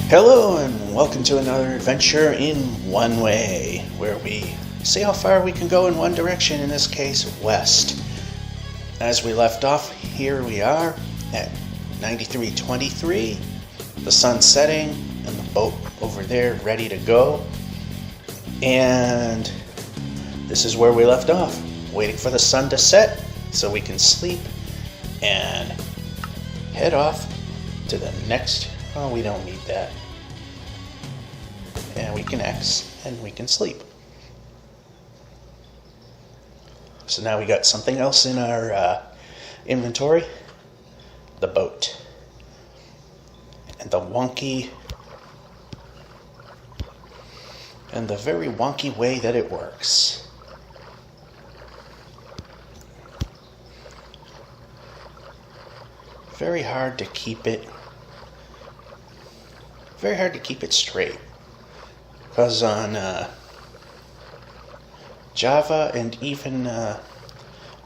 Hello and welcome to another adventure in one way, where we see how far we can go in one direction, in this case west. As we left off, here we are at 9323, the sun setting and the boat over there ready to go. And this is where we left off, waiting for the sun to set so we can sleep and head off to the next. Oh, we don't need that. And we can X and we can sleep. So now we got something else in our inventory. The boat. And the very wonky way that it works. Very hard to keep it straight, because on Java and even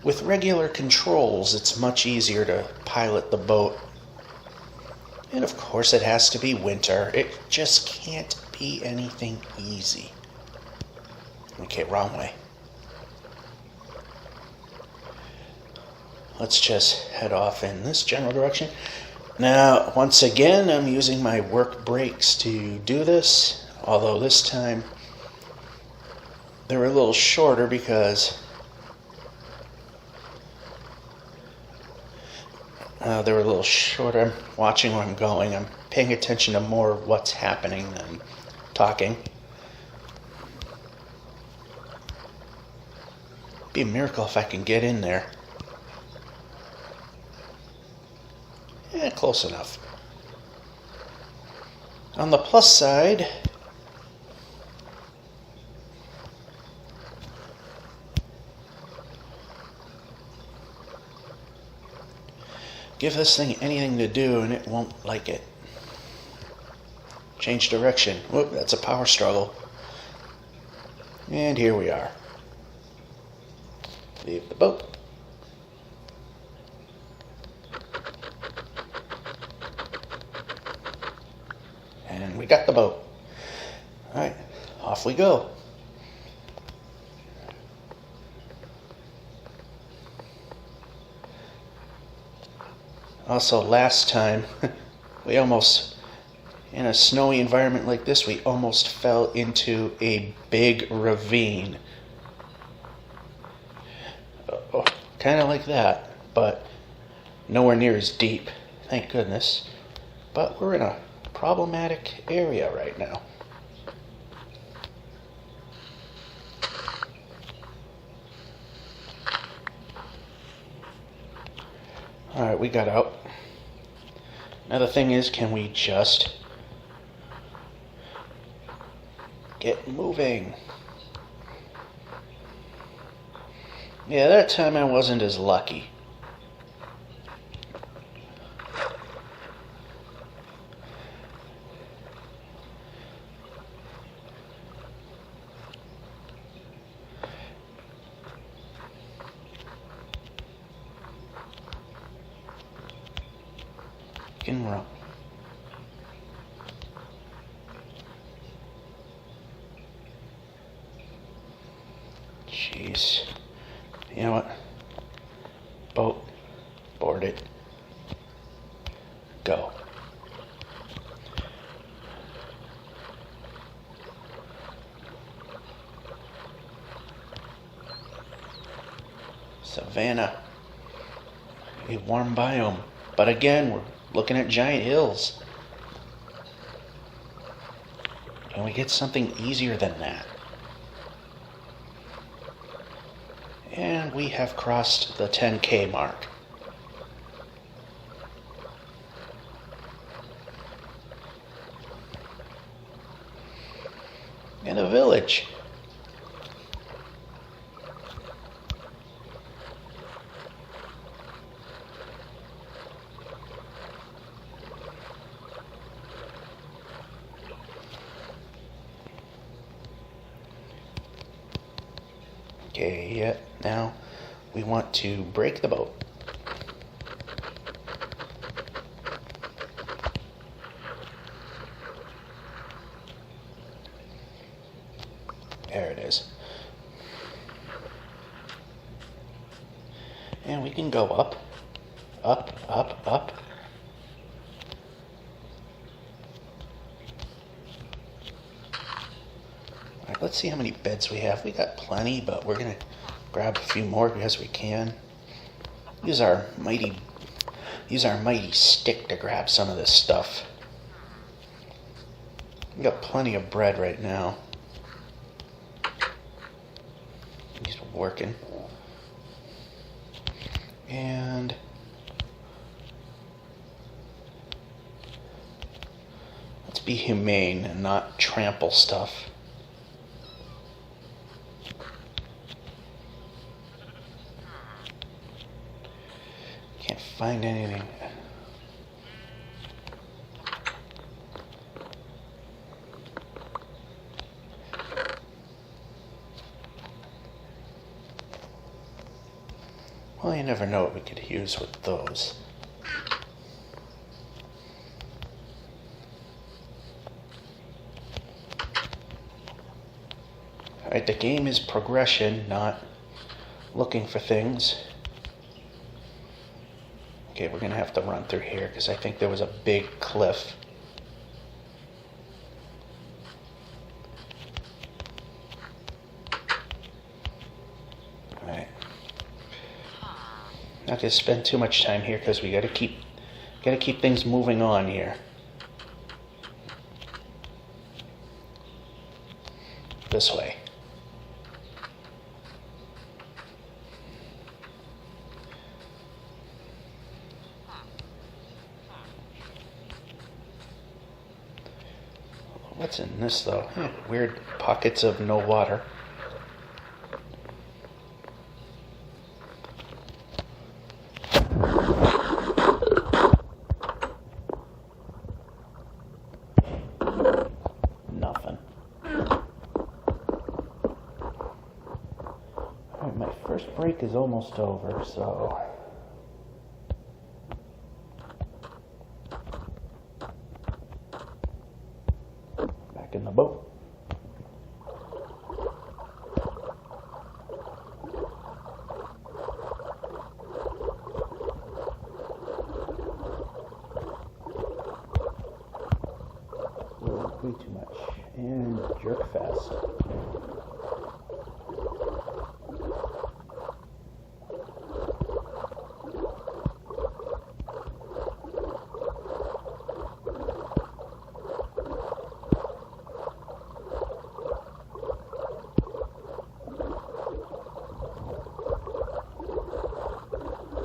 with regular controls, it's much easier to pilot the boat. And of course it has to be winter. It just can't be anything easy. Okay, wrong way. Let's just head off in this general direction. Now, once again, I'm using my work breaks to do this, although this time they were a little shorter because I'm watching where I'm going. I'm paying attention to more what's happening than talking. It'd be a miracle if I can get in there. Yeah, close enough. On the plus side, give this thing anything to do and it won't like it. Change direction. Whoop, that's a power struggle. And here we are. Leave the boat. And we got the boat. Alright, off we go. Also, last time, in a snowy environment like this, we almost fell into a big ravine. Kind of like that, but nowhere near as deep, thank goodness. But we're in a problematic area right now. Alright, we got out. Now the thing is, can we just get moving? Yeah, that time I wasn't as lucky. Can run. Jeez. You know what? Boat. Board it. Go. Savannah. A warm biome. But again, we're looking at giant hills. Can we get something easier than that? And we have crossed the 10K mark. In a village. Okay, yeah, now we want to break the boat. There it is. And we can go up, up, up, up. All right, let's see how many beds we have. We got plenty, but we're gonna grab a few more because we can. Use our mighty stick to grab some of this stuff. We got plenty of bread right now. He's working. And let's be humane and not trample stuff. Can't find anything. Well, you never know what we could use with those. Alright, the game is progression, not looking for things. Okay, we're gonna have to run through here because I think there was a big cliff. Alright. Not gonna spend too much time here because we gotta keep things moving on here. This way. What's in this though? Weird pockets of no water. Nothing. Alright, my first break is almost over, so back in the boat. Way too much. And jerk fast.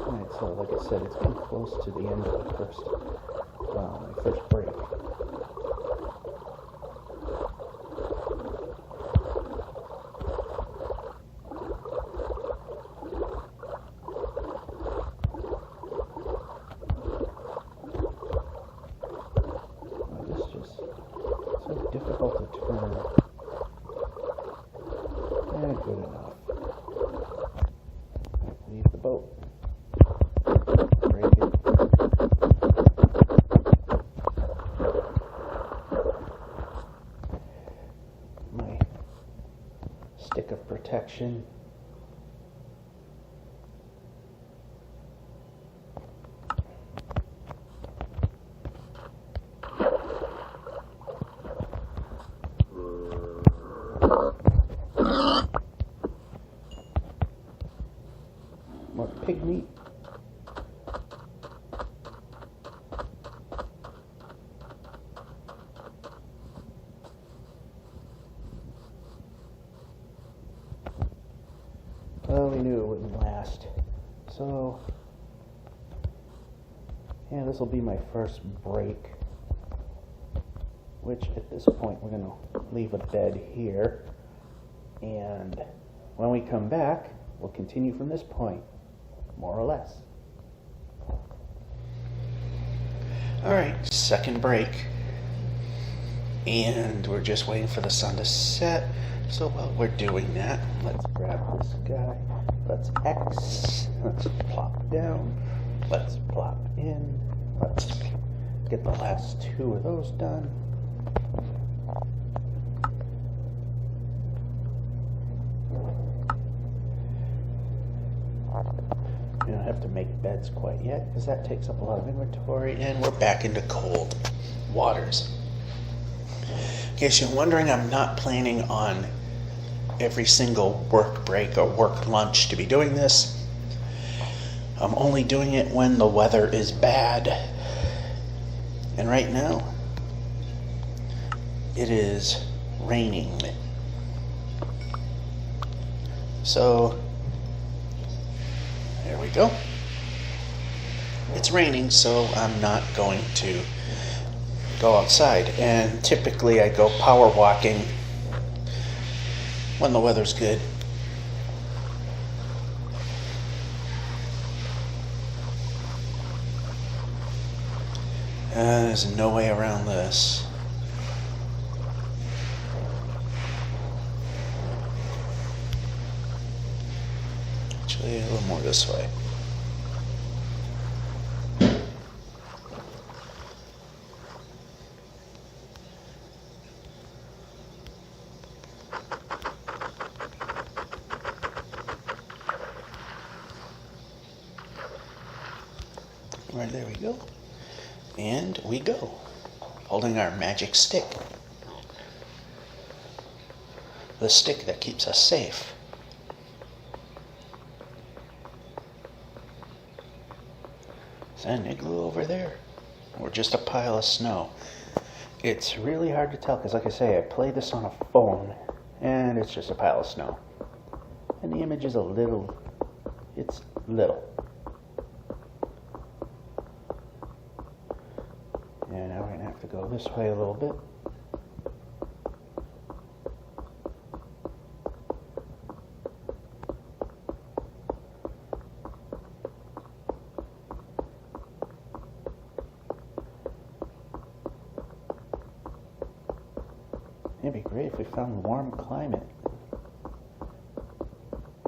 Alright, so like I said, it's getting close to the end of the my first break. Difficult to turn. Good enough. Leave the boat. Break it. My stick of protection. More pig meat. Well, we knew it wouldn't last. So, yeah, this will be my first break. Which, at this point, we're going to leave a bed here. And when we come back, we'll continue from this point. More or less. Alright, second break. And we're just waiting for the sun to set. So while we're doing that, let's grab this guy. Let's X. Let's plop down. Let's plop in. Let's get the last two of those done. We don't have to make beds quite yet because that takes up a lot of inventory, and we're back into cold waters. In case you're wondering, I'm not planning on every single work break or work lunch to be doing this. I'm only doing it when the weather is bad. And right now, it is raining. So, there we go. It's raining, so I'm not going to go outside. And typically I go power walking when the weather's good. There's no way around this. Actually, a little more this way. Right, there we go. And we go, holding our magic stick. The stick that keeps us safe. Is that an igloo over there? Or just a pile of snow? It's really hard to tell because, like I say, I play this on a phone and it's just a pile of snow. And the image is it's little. And now we're going to have to go this way a little bit. It'd be great if we found a warm climate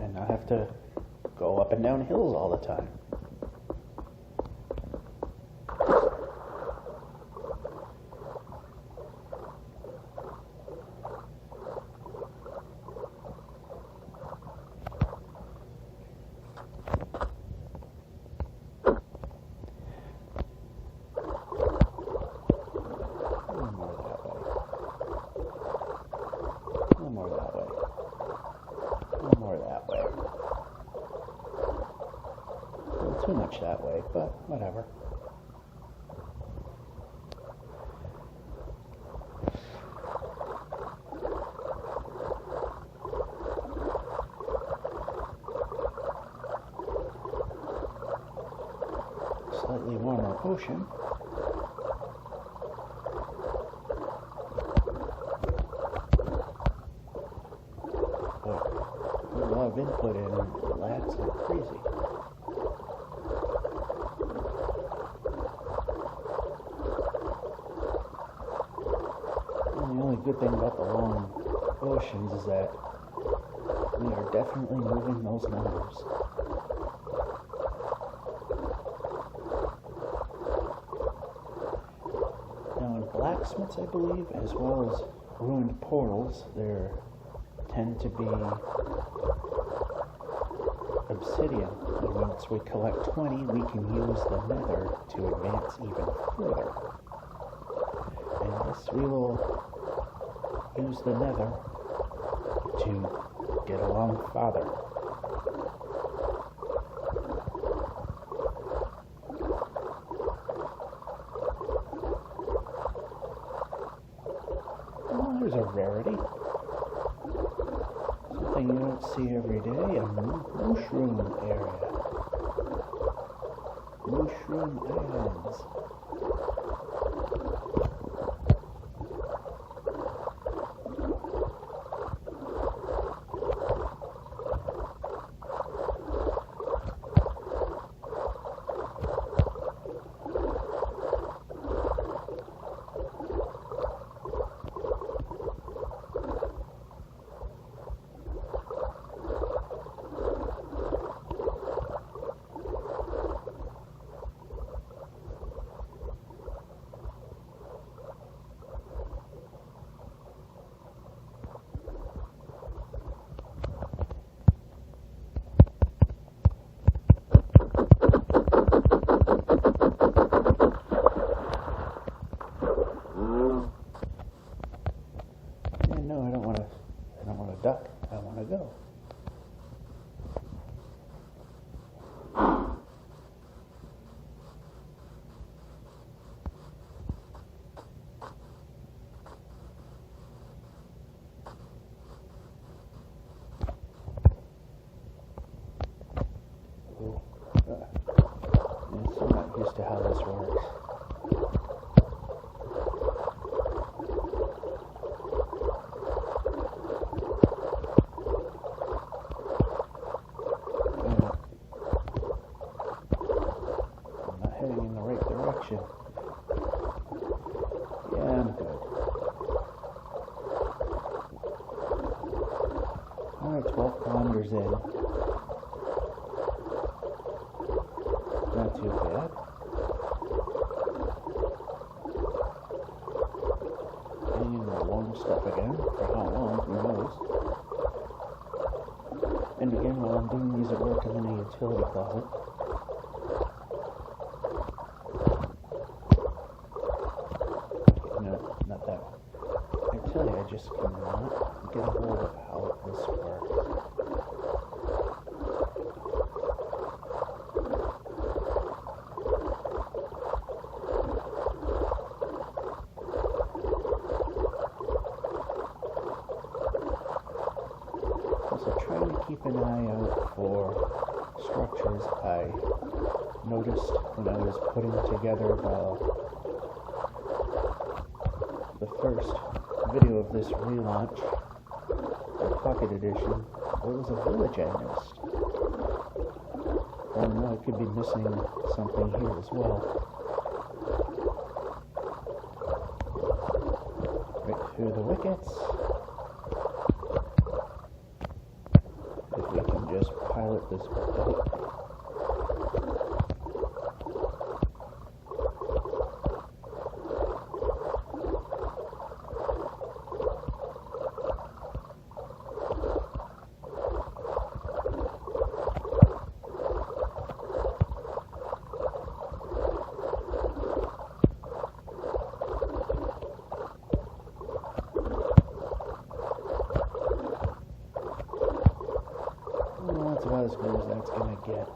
and not have to go up and down hills all the time. Too much that way, but whatever. Slightly warmer ocean. But a lot of input in and lags like crazy. The only good thing about the long oceans is that we are definitely moving those numbers. Now in blacksmiths, I believe, as well as ruined portals, there tend to be obsidian. And once we collect 20, we can use the nether to advance even further. And yes, we will use the nether to get along farther. Oh, there's a rarity. Something you don't see every day, a mushroom area. Mushroom islands. stuck. I want to go. I'm not used to how this works. I'm not heading in the right direction. Yeah, I'm good. Alright, 12 kilometers in. Not too bad. And the warm stuff again. For how long, who knows. And again, while I'm doing these at work, I'm in a utility closet. No, not that one. I tell you, I just cannot get a hold of how this works. So trying to keep an eye out for structures. I noticed when I was putting together the first video of this relaunch, the Pocket Edition, there was a village I missed. I don't know, I could be missing something here as well. Right through the wickets. If we can just pilot this boat. That's about as good as that's gonna get.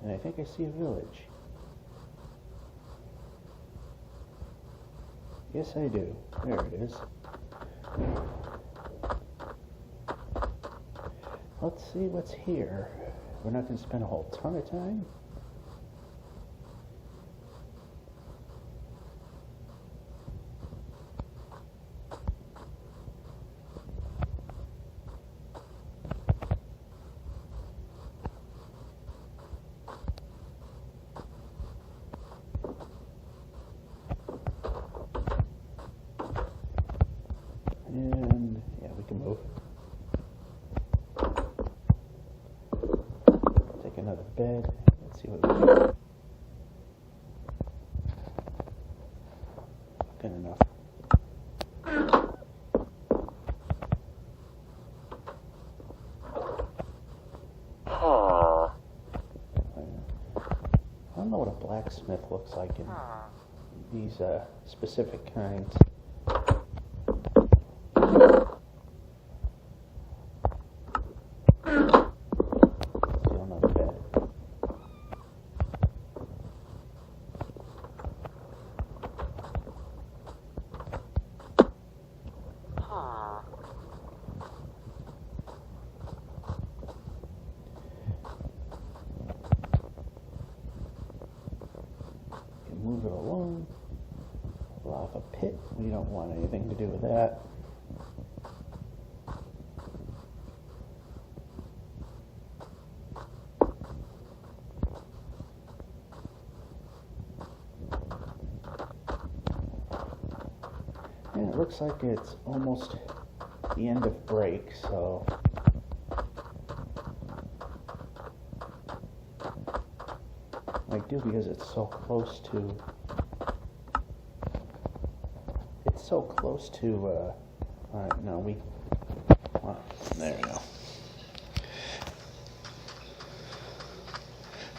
And I think I see a village. Yes, I do. There it is. Let's see what's here. We're not going to spend a whole ton of time. And yeah, we can move. Take another bed. Let's see what we got. Good enough. I don't know what a blacksmith looks like in these specific kinds. Still another bed. Move it along. Pull off a pit. We don't want anything to do with that. looks like it's almost the end of break, so I do, because it's so close to alright, no, there we go.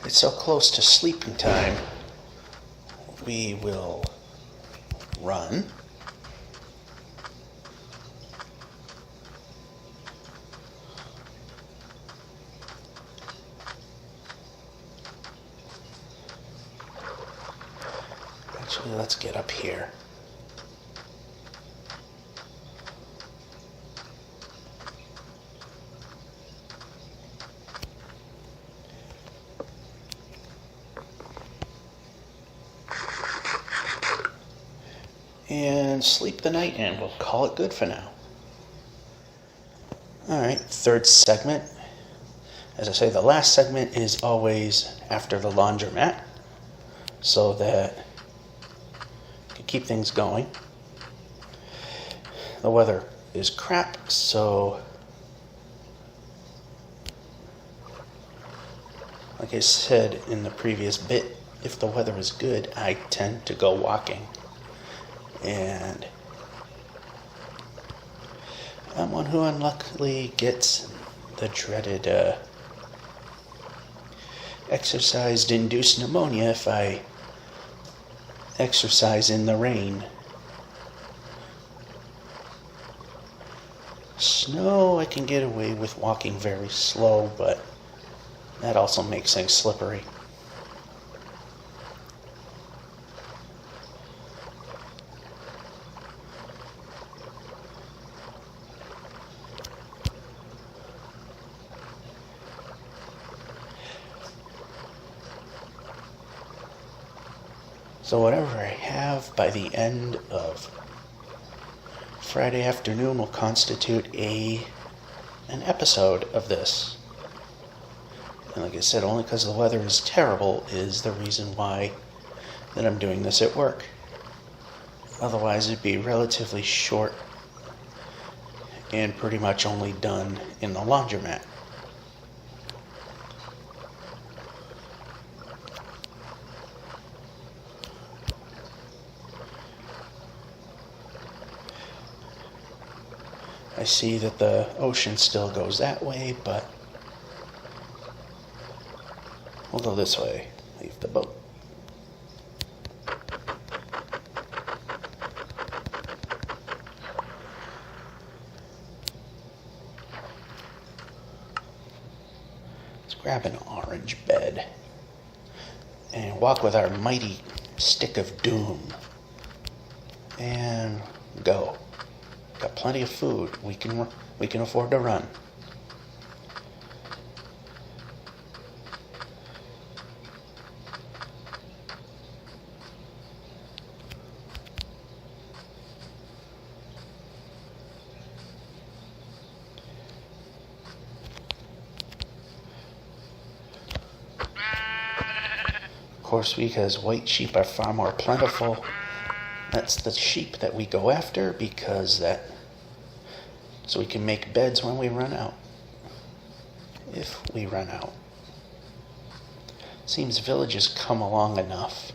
It's so close to sleeping time, we will run. Actually, let's get up here. And sleep the night, and we'll call it good for now. Alright, third segment. As I say, the last segment is always after the laundromat, so that you can keep things going. The weather is crap, so like I said in the previous bit, if the weather is good, I tend to go walking. And I'm one who unluckily gets the dreaded exercise-induced pneumonia if I exercise in the rain. Snow, I can get away with walking very slow, but that also makes things slippery. So whatever I have by the end of Friday afternoon will constitute an episode of this. And like I said, only because the weather is terrible is the reason why that I'm doing this at work. Otherwise it'd be relatively short and pretty much only done in the laundromat. I see that the ocean still goes that way, but we'll go this way. Leave the boat. Let's grab an orange bed and walk with our mighty stick of doom. And go. Got plenty of food. We can afford to run. Of course, because white sheep are far more plentiful, that's the sheep that we go after, because so we can make beds when we run out. If we run out. Seems villages come along enough.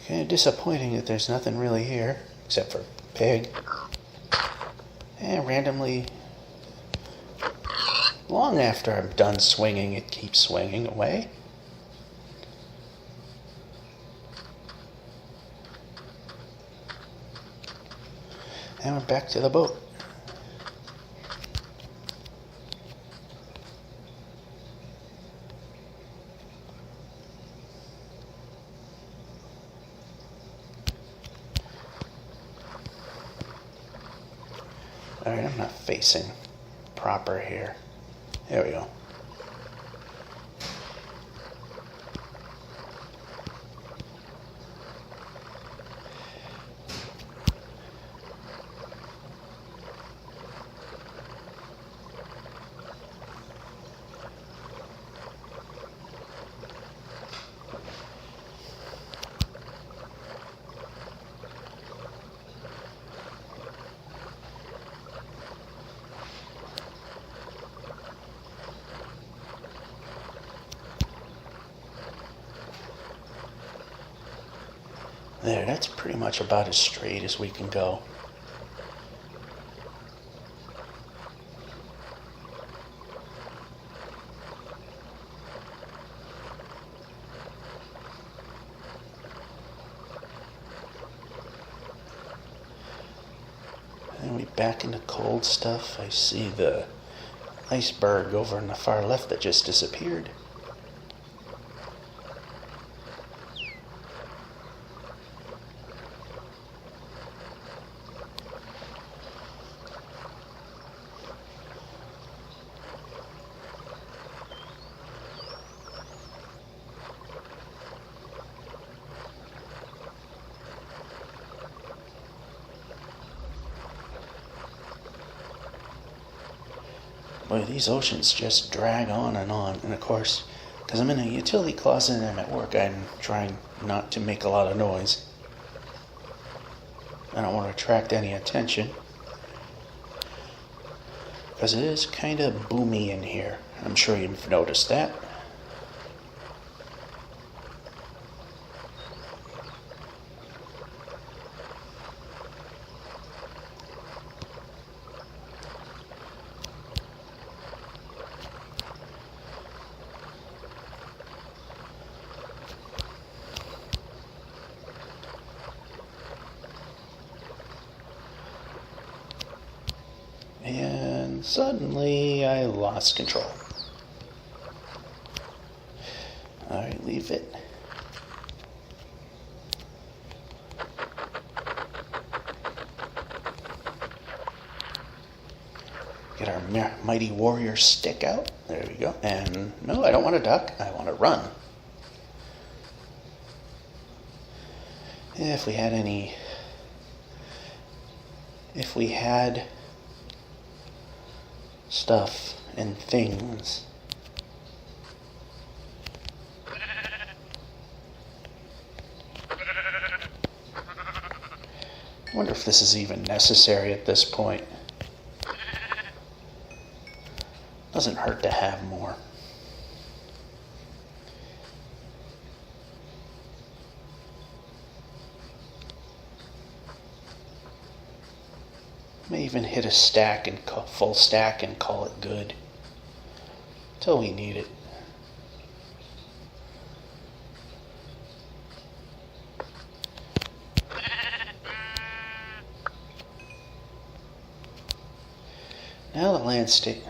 Kind of disappointing that there's nothing really here, except for pig. And randomly, long after I'm done swinging, it keeps swinging away. And we're back to the boat. Alright, I'm not facing proper here. There we go. There, that's pretty much about as straight as we can go. And we back into cold stuff. I see the iceberg over on the far left that just disappeared. Boy, these oceans just drag on. And of course, because I'm in a utility closet and I'm at work, I'm trying not to make a lot of noise. I don't want to attract any attention, because it is kind of boomy in here. I'm sure you've noticed that. And suddenly I lost control. Alright, leave it. Get our mighty warrior stick out. There we go. And no, I don't want to duck. I want to run. If we had stuff and things. I wonder if this is even necessary at this point. Doesn't hurt to have more. May even hit a stack and full stack and call it good till we need it. Now the landscape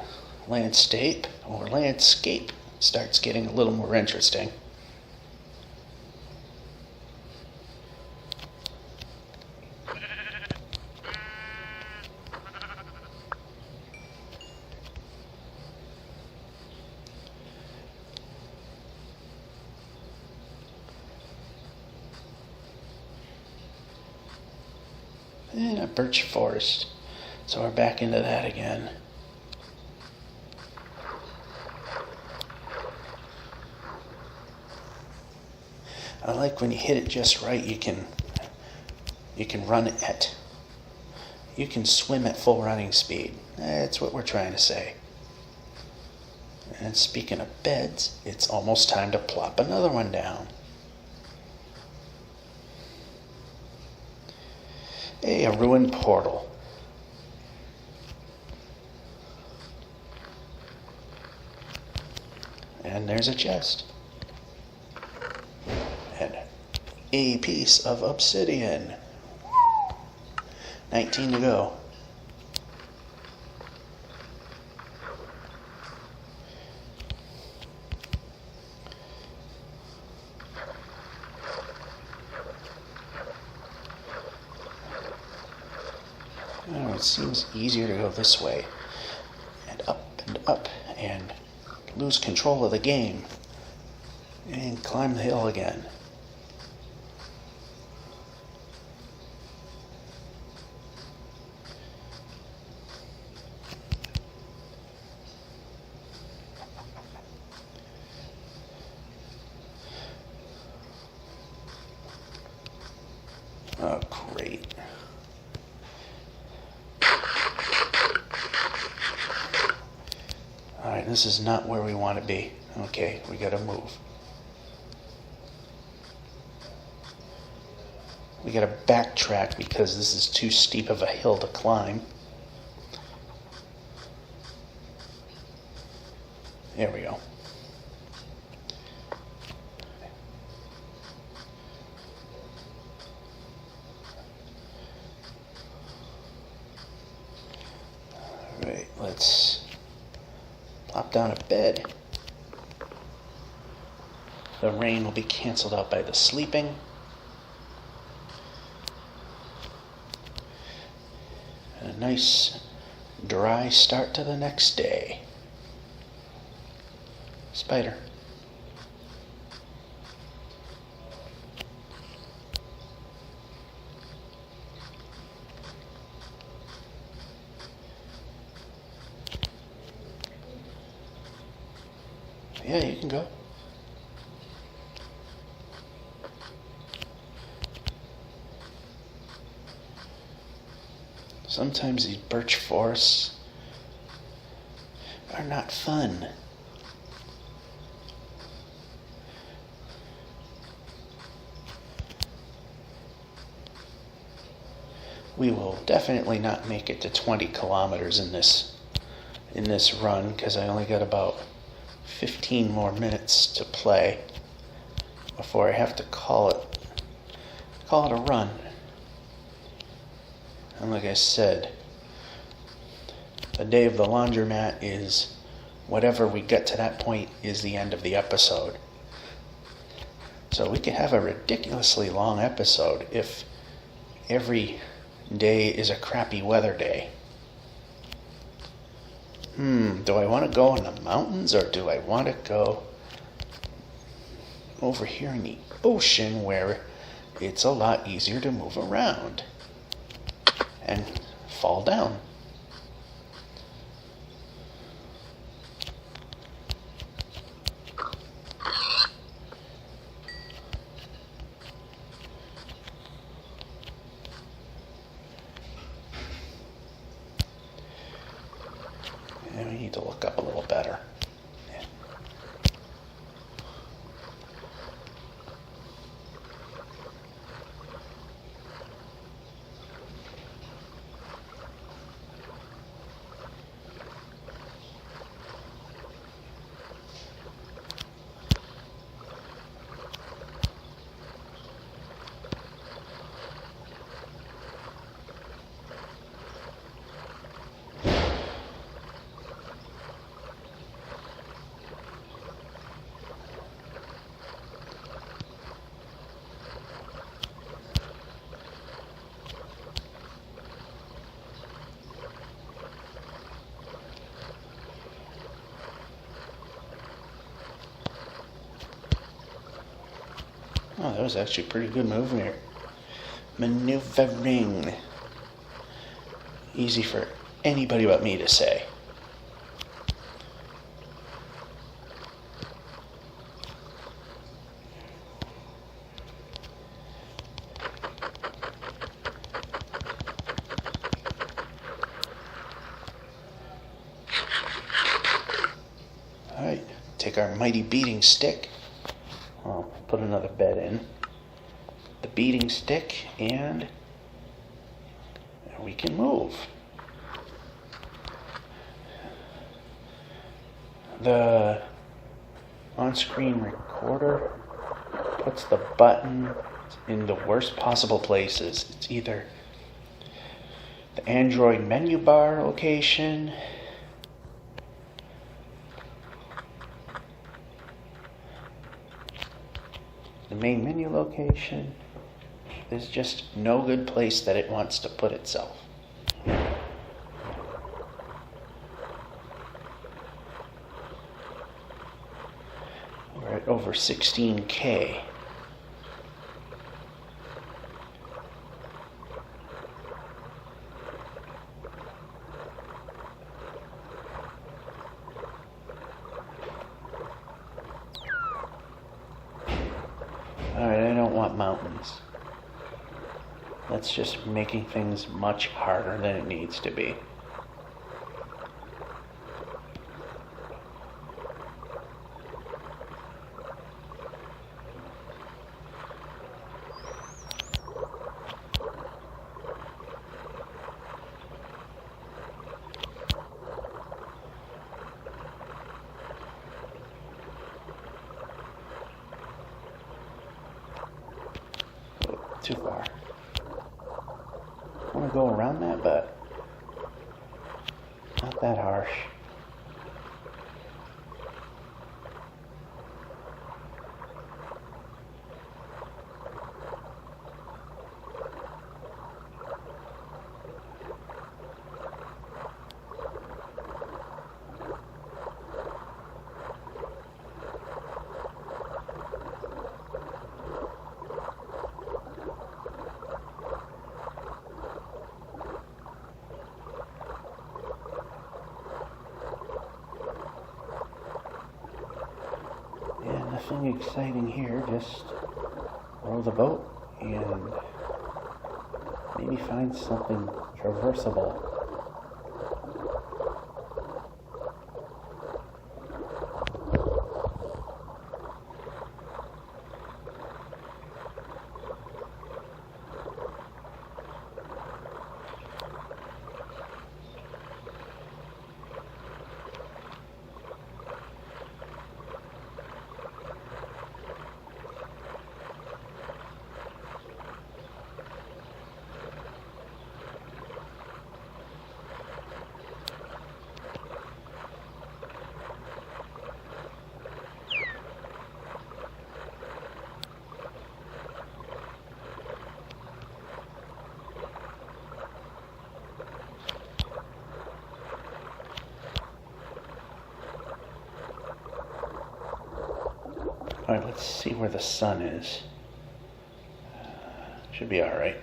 starts getting a little more interesting. And a birch forest. So we're back into that again. I like when you hit it just right, you can run it at, you can swim at full running speed. That's what we're trying to say. And speaking of beds, it's almost time to plop another one down. Hey, a ruined portal. And there's a chest. And a piece of obsidian. 19 to go. Oh, it seems easier to go this way. And up, and lose control of the game. And climb the hill again. Oh, great. Alright, this is not where we want to be. Okay, we gotta move. We gotta backtrack because this is too steep of a hill to climb. There we go. Alright, let's plop down a bed. The rain will be canceled out by the sleeping. And a nice dry start to the next day. Spider. Yeah, you can go. Sometimes these birch forests are not fun. We will definitely not make it to 20 kilometers in this run because I only got about 15 more minutes to play before I have to call it a run. And like I said, the day of the laundromat is whatever we get to that point is the end of the episode. So we could have a ridiculously long episode if every day is a crappy weather day. Do I want to go in the mountains or do I want to go over here in the ocean where it's a lot easier to move around and fall down? And we need to look up a little better. Oh, that was actually pretty good maneuvering. Easy for anybody but me to say. Alright, take our mighty beating stick. I'll put another bed in. The beating stick, and we can move. The on-screen recorder puts the button in the worst possible places. It's either the Android menu bar location, the main menu location. There's just no good place that it wants to put itself. We're at over 16K. Alright, I don't want mountains. That's just making things much harder than it needs to be. too far. I want to go around that, but not that harsh. Nothing exciting here, just row the boat and maybe find something traversable. Alright, let's see where the sun is. Should be alright.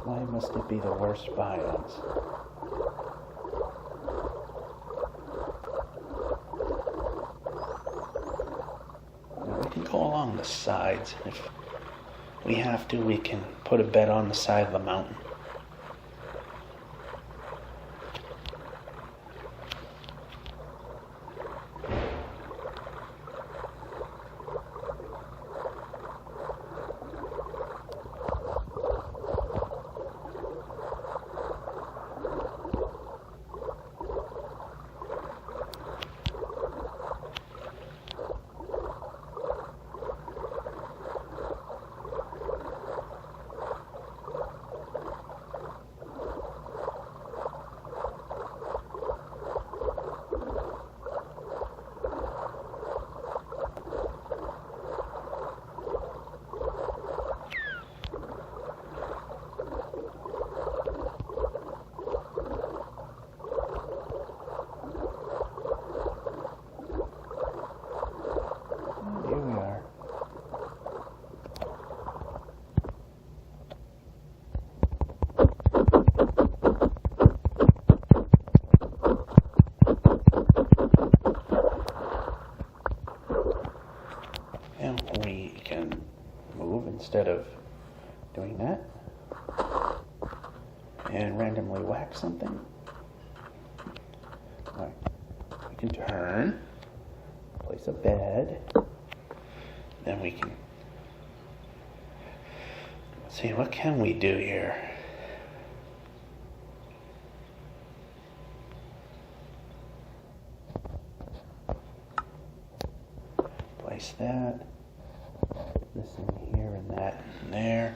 Why must it be the worst biomes? Now we can go along the sides. If we have to, we can put a bed on the side of the mountain. We can move instead of doing that and randomly whack something. All right. We can turn, place a bed, then we can, let's see, what can we do here? Place that. This in here and that in there.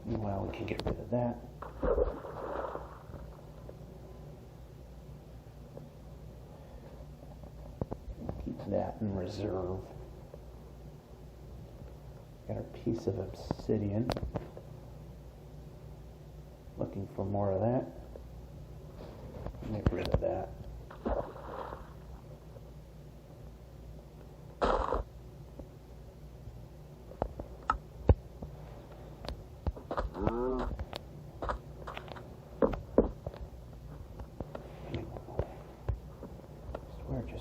Meanwhile, we can get rid of that. that in reserve. Got our piece of obsidian. Looking for more of that. Get rid of that.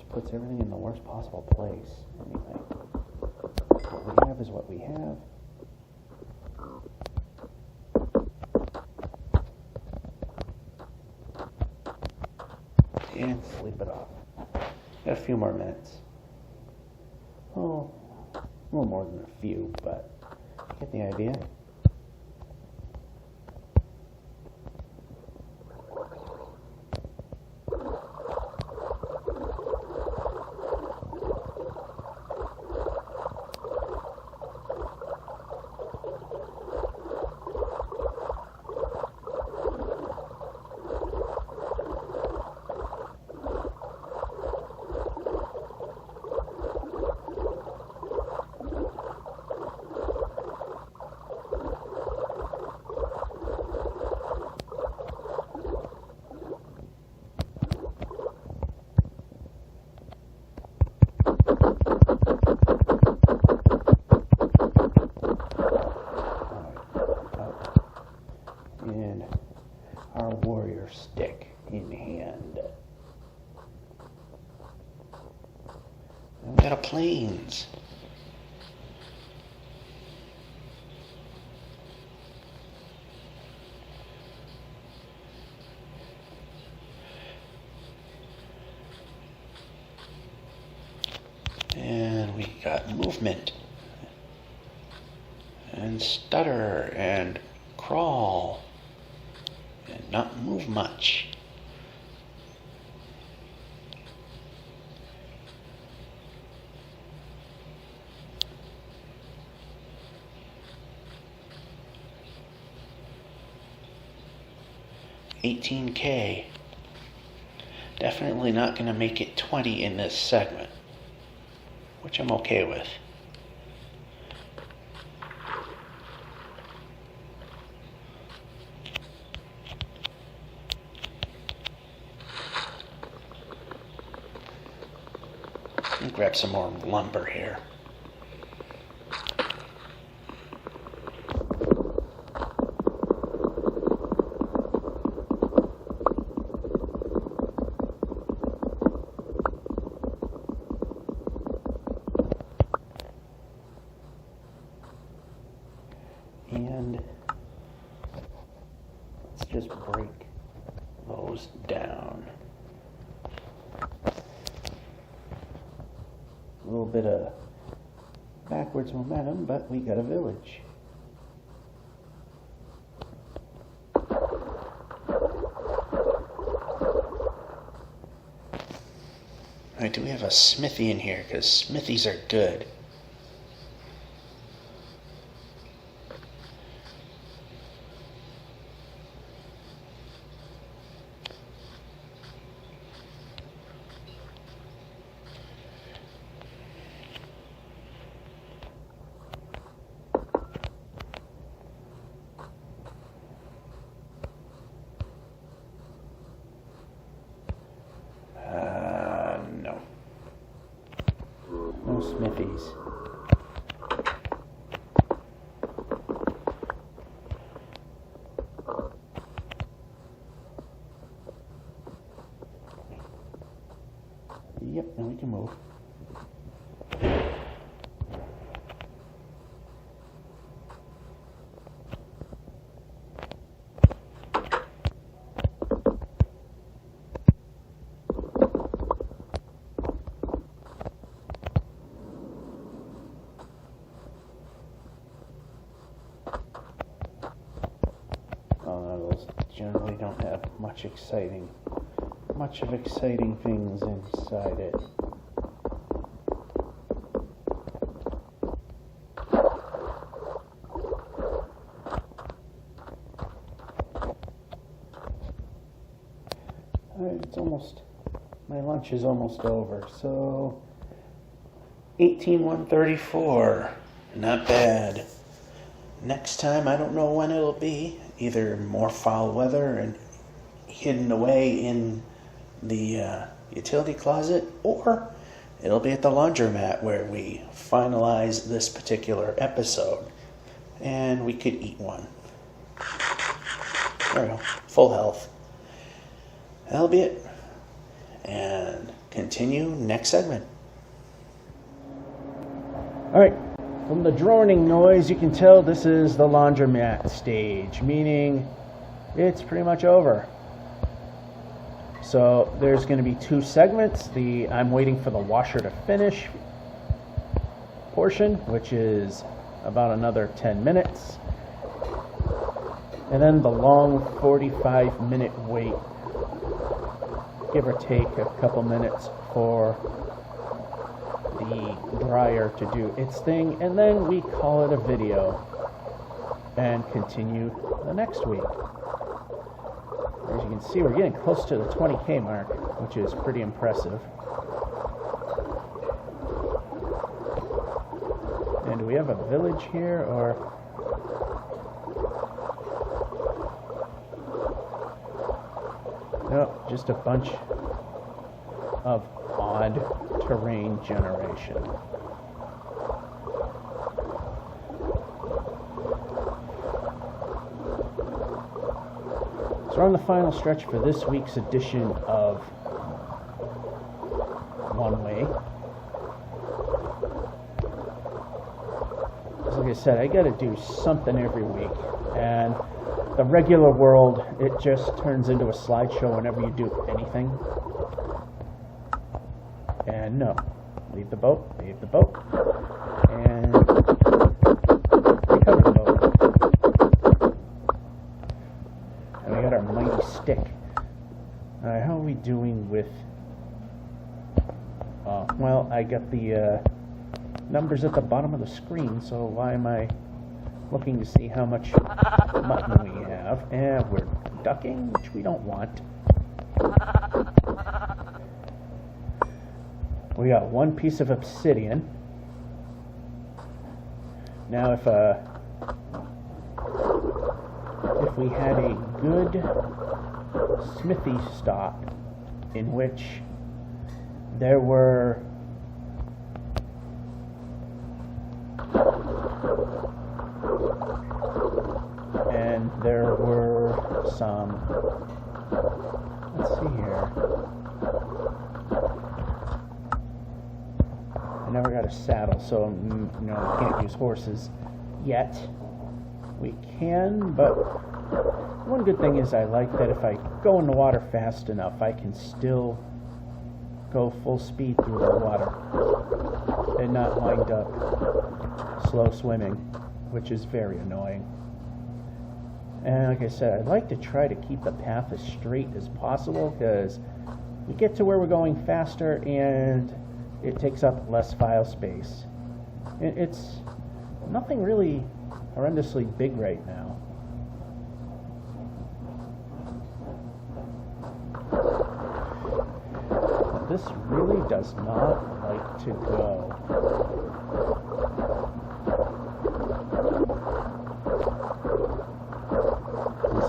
Puts everything in the worst possible place. Anyway, what we have is what we have. And sleep it off. Got a few more minutes. Oh, a little more than a few, but you get the idea. And our warrior stick in hand. And we got a plains. And we got movement. And stutter and crawl. And not move much. $18K. Definitely not going to make it 20 in this segment, which I'm okay with. Grab some more lumber here. And let's just break those down. A little bit of backwards momentum, but we got a village. Alright, do we have a smithy in here? Because smithies are good. No smithies. Yep, now we can move. Those generally don't have much of exciting things inside it. Alright, my lunch is almost over, so 18,134. Not bad. Next time, I don't know when it'll be. Either more foul weather and hidden away in the utility closet, or it'll be at the laundromat where we finalize this particular episode. And we could eat one. There we go. Full health. That'll be it. And continue next segment. Alright, from the droning noise, you can tell this is the laundromat stage, meaning it's pretty much over. So there's going to be two segments. I'm waiting for the washer to finish portion, which is about another 10 minutes. And then the long 45-minute wait, give or take a couple minutes for the dryer to do its thing, and then we call it a video and continue the next week. As you can see, we're getting close to the 20K mark, which is pretty impressive. And do we have a village here, or... Nope, just a bunch of odd terrain generation. So we're on the final stretch for this week's edition of One Way. Like I said, I gotta do something every week, and the regular world, it just turns into a slideshow whenever you do anything. And no, leave the boat, and recover the boat. And we got our mighty stick. Alright, how are we doing with... well, I got the numbers at the bottom of the screen, so why am I looking to see how much mutton we have? And we're ducking, which we don't want. We got one piece of obsidian. Now if we had a good smithy stock in which there were some, let's see here, I never got a saddle, so no, we can't use horses yet. We can, but one good thing is I like that if I go in the water fast enough, I can still go full speed through the water and not wind up slow swimming, which is very annoying. And like I said, I'd like to try to keep the path as straight as possible, because we get to where we're going faster and it takes up less file space. It's nothing really horrendously big right now. But this really does not like to go.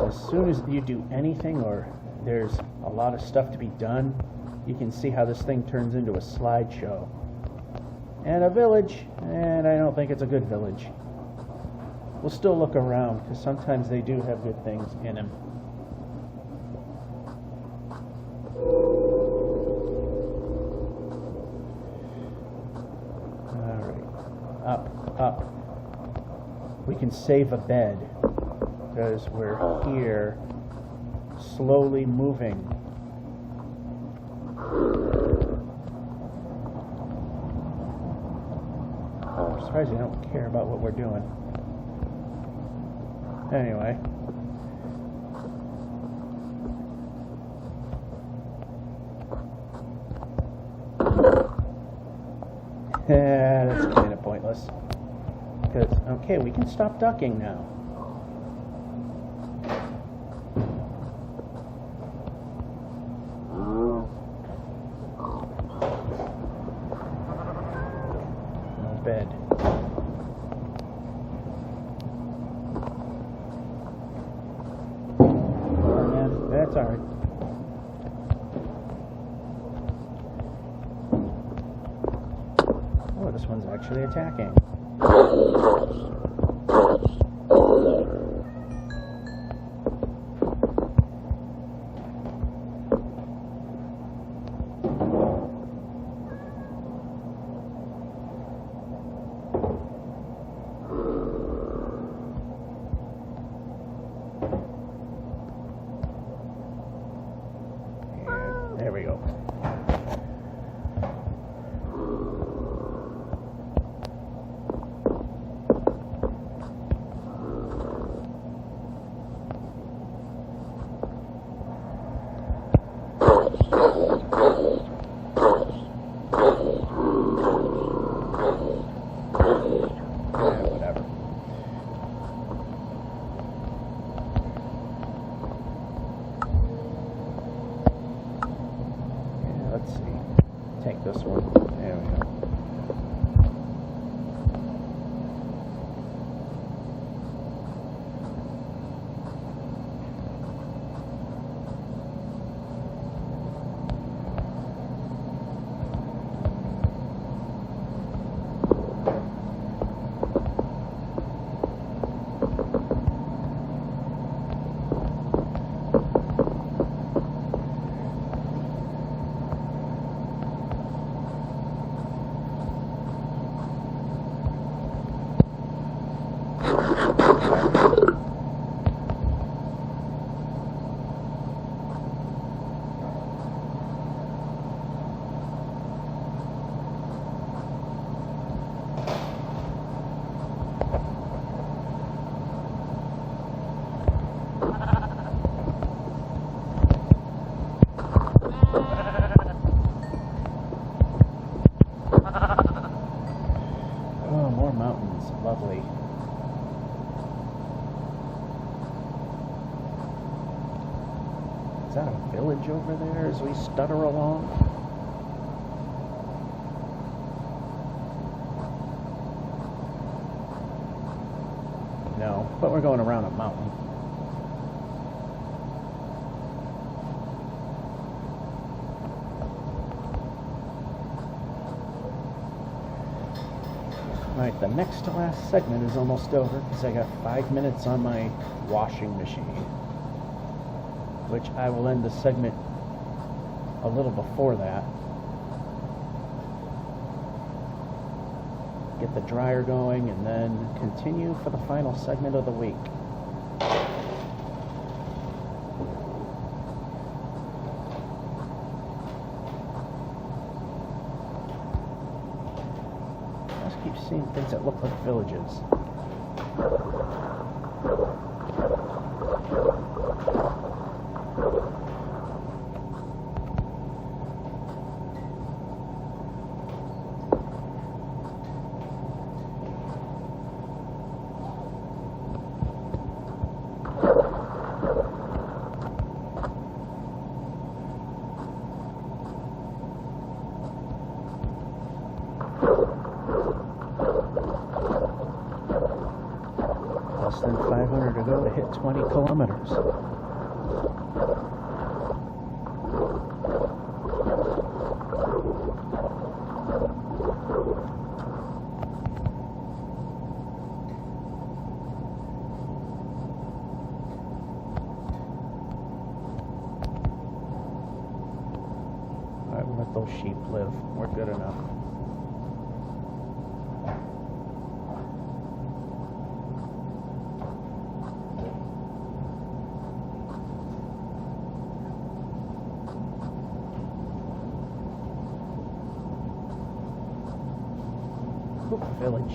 As soon as you do anything or there's a lot of stuff to be done, you can see how this thing turns into a slideshow. And a village, and I don't think it's a good village. We'll still look around, because sometimes they do have good things in them. Alright, up. We can save a bed, because we're here, slowly moving. I'm surprised they don't care about what we're doing. Anyway. That's kind of pointless. Because, okay, we can stop ducking now. Sorry. Oh, this one's actually attacking. There we go. Whatever. Let's see. Take this one. There we go. Oh, more mountains. Lovely. Is that a village over there as we stutter along? No, but we're going around a mountain. Alright, the next to last segment is almost over because I got 5 minutes on my washing machine, which I will end the segment a little before that. Get the dryer going and then continue for the final segment of the week. Keep seeing things that look like villages. Less than 500 to go to hit 20 kilometers. Alright, we'll let those sheep live. We're good enough. Village.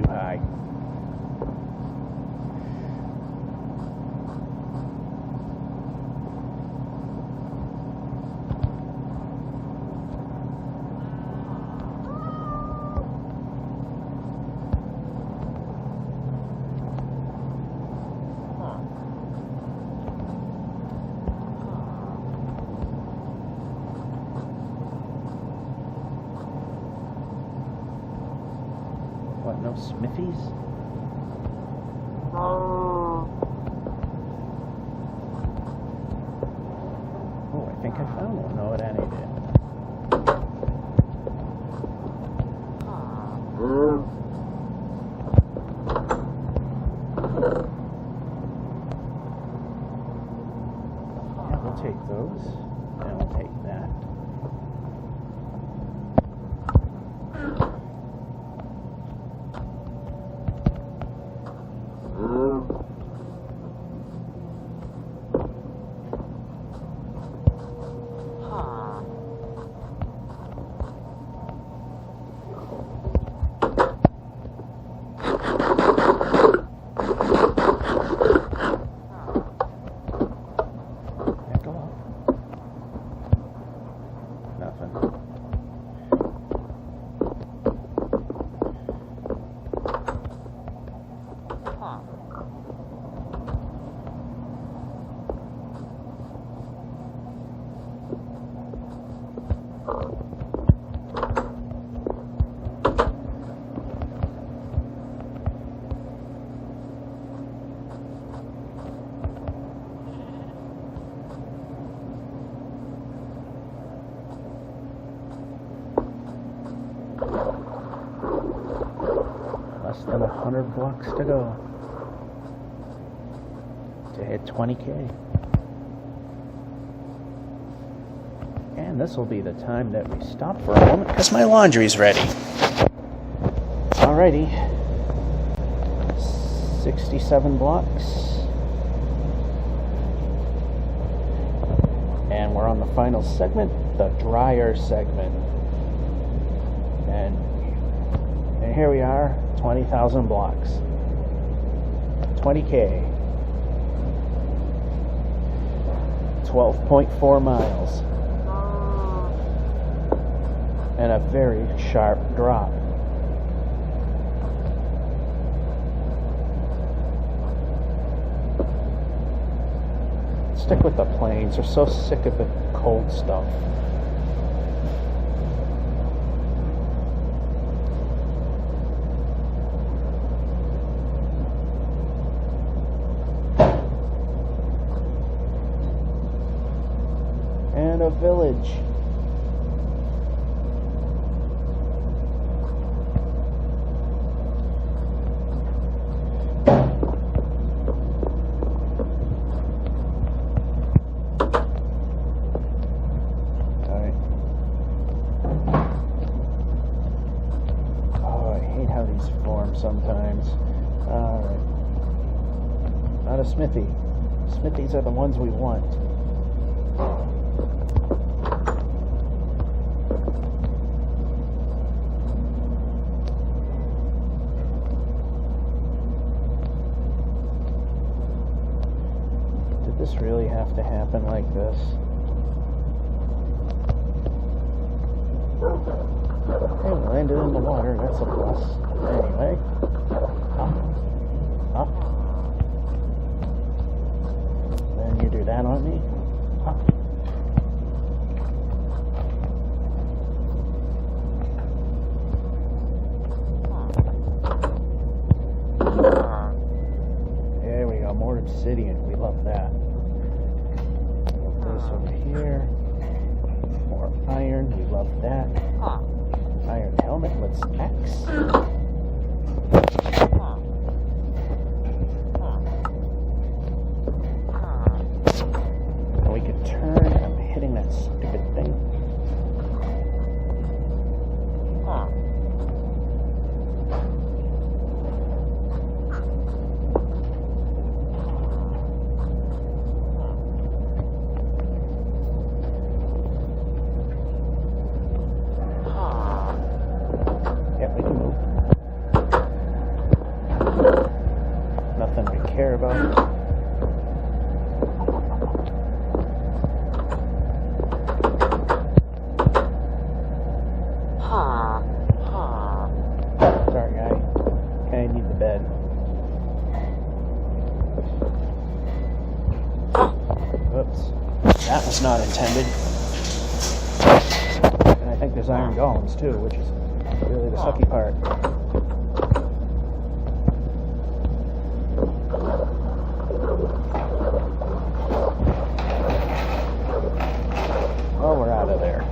Aye. What, no Smithies? Oh, I think I found one. No, it ain't it. Yeah, we'll take those. And we'll take that. Less than 100 blocks to go to hit 20K. And this will be the time that we stop for a moment because my laundry's ready. Alrighty. 67 blocks. And we're on the final segment, the dryer segment. And here we are, 20,000 blocks. 20K. 12.4 miles. And a very sharp drop. Stick with the planes. They're so sick of the cold stuff. And a village. Sometimes. Alright. Not a Smithy. Smithies are the ones we want. Did this really have to happen like this? Hey, we landed in the water. That's a plus. Anyway. Up. Then you do that on me. Up. There we go. More obsidian. We love that. Put this over here. More iron. We love that. Iron helmet. Let's X. We can turn. I'm hitting that stupid thing. Yeah, we can move. care about. Sorry, guy. Kinda need the bed. Oops. That was not intended. And I think there's iron golems too, which is really the sucky part. Well, we're out of there.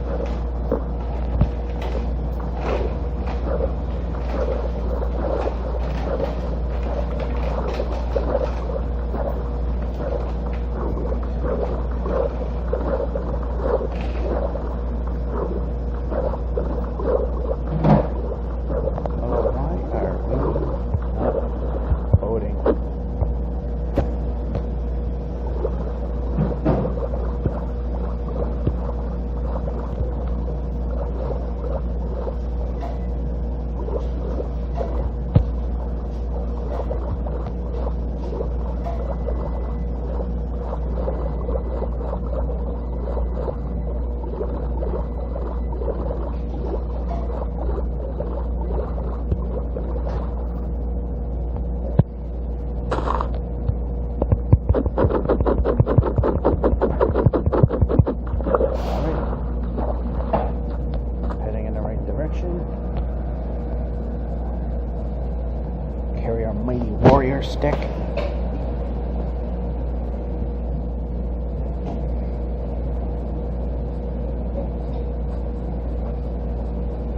Carry our mighty warrior stick.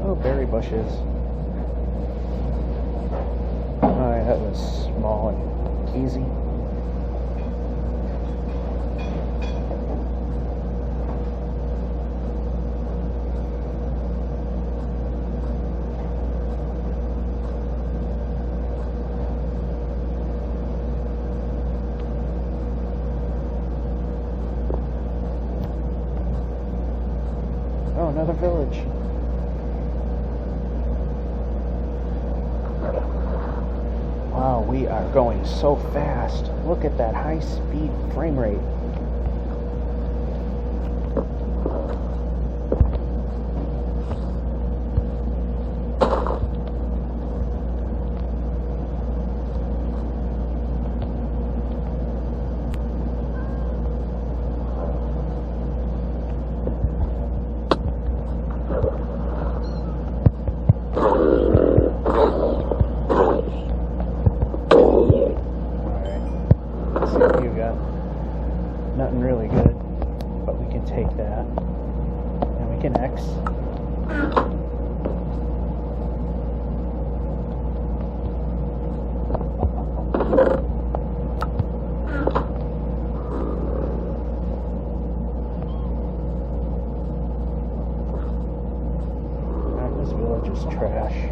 Oh, berry bushes. Alright, that was small and easy. Oh, another village. Wow, we are going so fast. Look at that high-speed frame rate. Nothing really good, but we can take that, and we can X. This village is trash.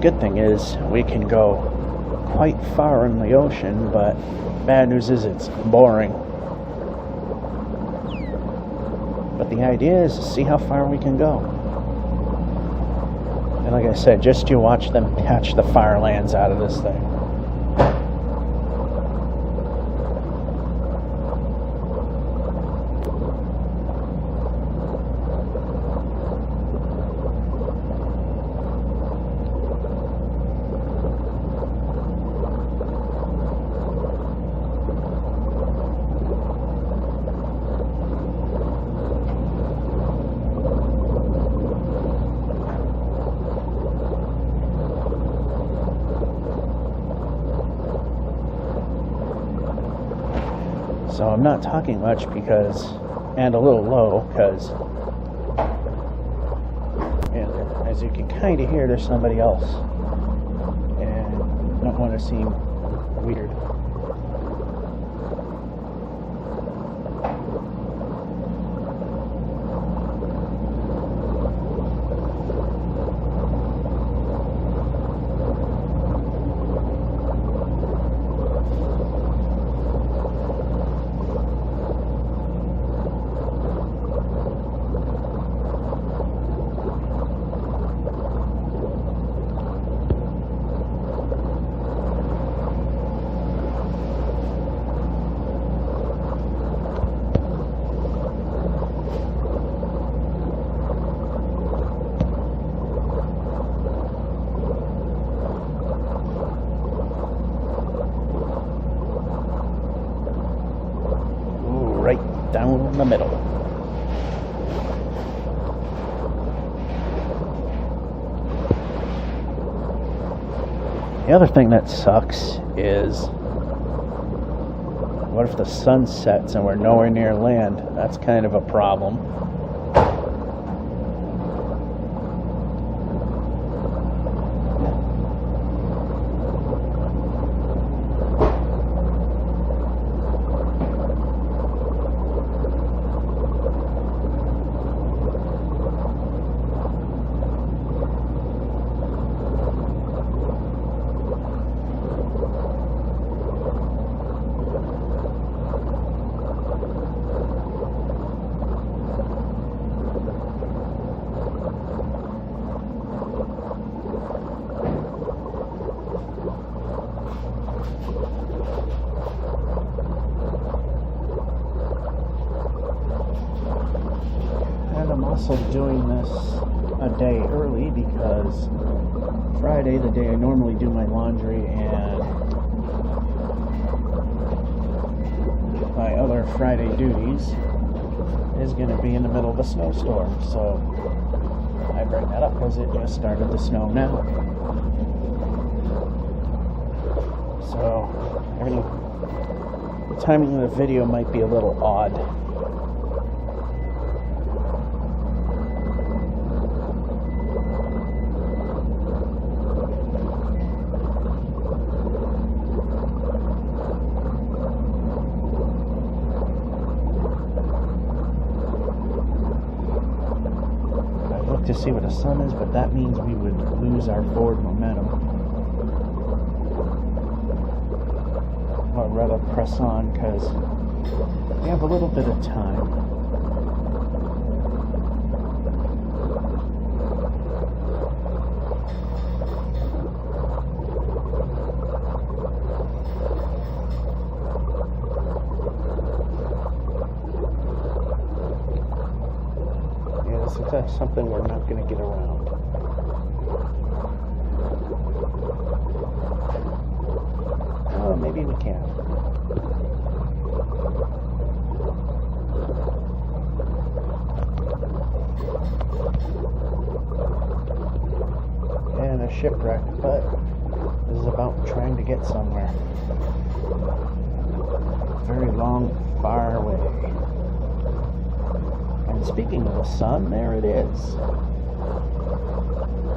Good thing is we can go quite far in the ocean, but bad news is it's boring. But the idea is to see how far we can go. And like I said, just you watch them catch the firelands out of this thing. So I'm not talking much and a little low, because as you can kind of hear, there's somebody else, and I don't want to seem weird. Down the middle. The other thing that sucks is, what if the sun sets and we're nowhere near land? That's kind of a problem. I'm also doing this a day early because Friday, the day I normally do my laundry and my other Friday duties, is going to be in the middle of a snowstorm. So I bring that up because it just started to snow now. So the timing of the video might be a little odd. To see what the sun is, but that means we would lose our forward momentum. I'd rather press on because we have a little bit of time. That's something we're not going to get around. Oh, maybe we can. And a shipwreck, but this is about trying to get somewhere. Very long, far away. And speaking of the sun, there it is.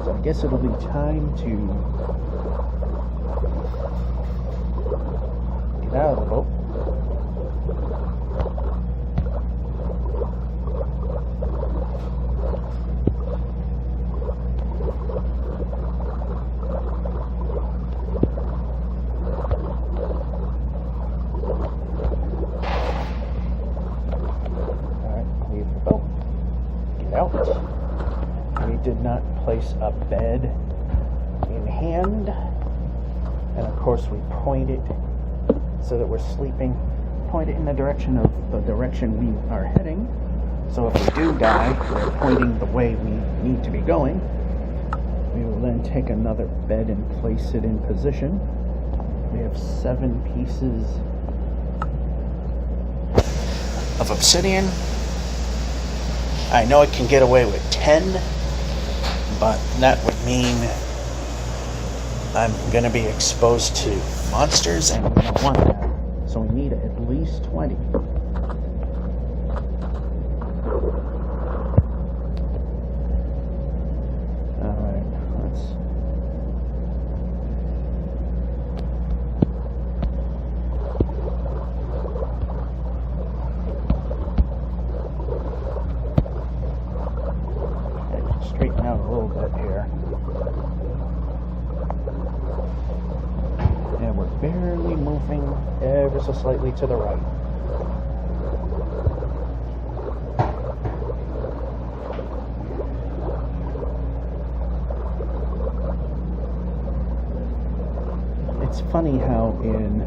So I guess it'll be time to get out of the boat. did not place a bed in hand. And of course we point it so that we're sleeping. Point it in the direction we are heading. So if we do die, we're pointing the way we need to be going. We will then take another bed and place it in position. We have 7 pieces of obsidian. I know I can get away with 10, but that would mean I'm going to be exposed to monsters, and we don't want that. So we need at least 20. Straighten out a little bit here. And we're barely moving ever so slightly to the right. It's funny how in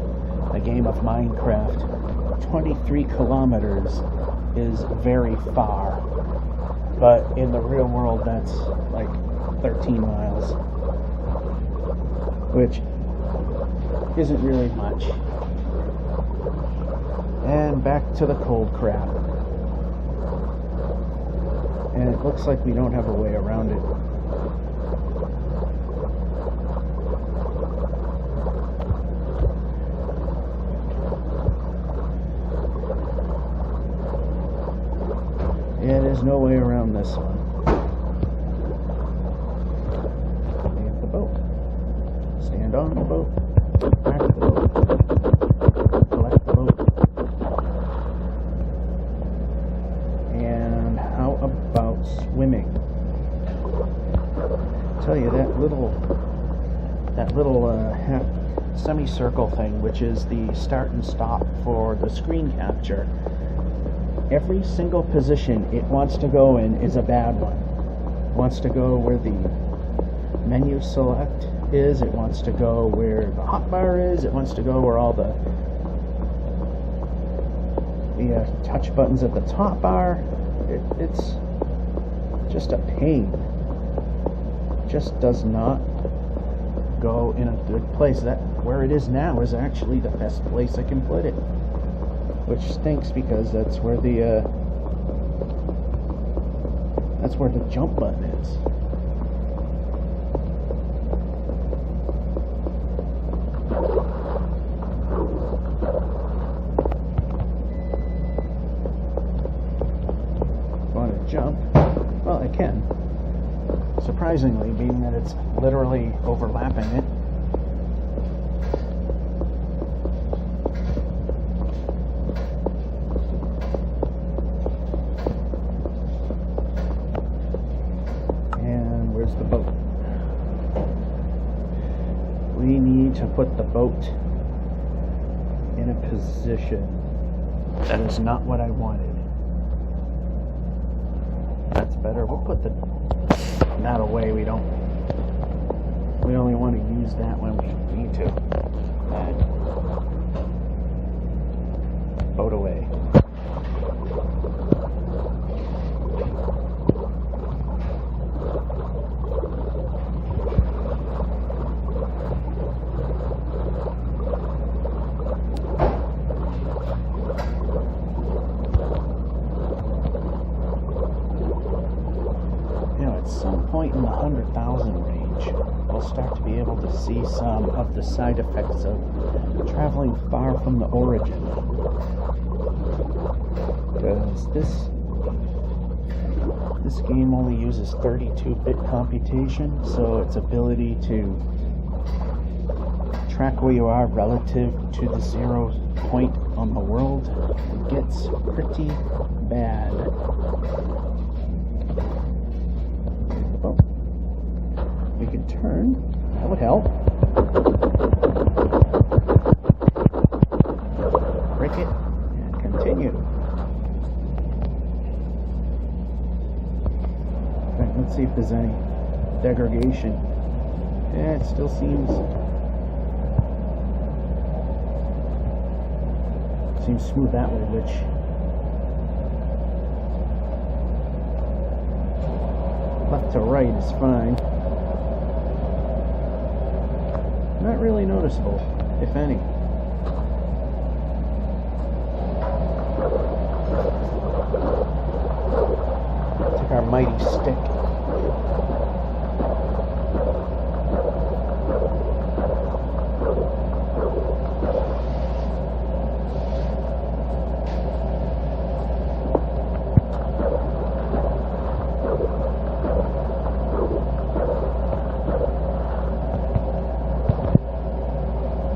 a game of Minecraft, 23 kilometers is very far. But in the real world, that's like 13 miles, which isn't really much. And back to the cold crap. And it looks like we don't have a way around it. Yeah, there's no way around this one. We have the boat. Stand on the boat. Back the boat. Collect the boat. And how about swimming? I tell you, that little half semicircle thing, which is the start and stop for the screen capture. Every single position it wants to go in is a bad one. It wants to go where the menu select is. It wants to go where the hotbar is. It wants to go where all the touch buttons at the top are. It's just a pain. It just does not go in a good place. That where it is now is actually the best place I can put it. Which stinks because that's where the jump button is. Want to jump? Well, I can. Surprisingly, being that it's literally overlapping it. The boat. We need to put the boat in a position. That is not what I wanted. That's better. We'll put that away. We only want to use that when we need to. Boat away. Some point in the 100,000 range, we'll start to be able to see some of the side effects of traveling far from the origin. Because this game only uses 32-bit computation, so its ability to track where you are relative to the 0 point on the world gets pretty bad. We can turn. That would help. Break it and continue. Alright, let's see if there's any degradation. Yeah, it still seems smooth that way, which left to right is fine. Not really noticeable, if any. Take our mighty stick.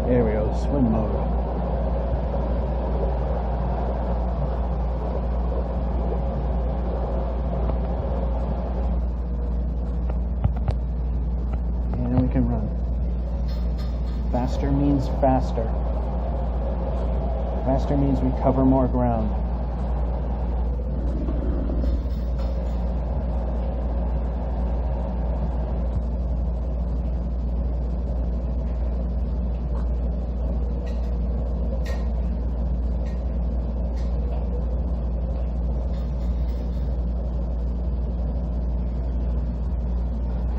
There we go, swim mode. And we can run. Faster means faster. Faster means we cover more ground.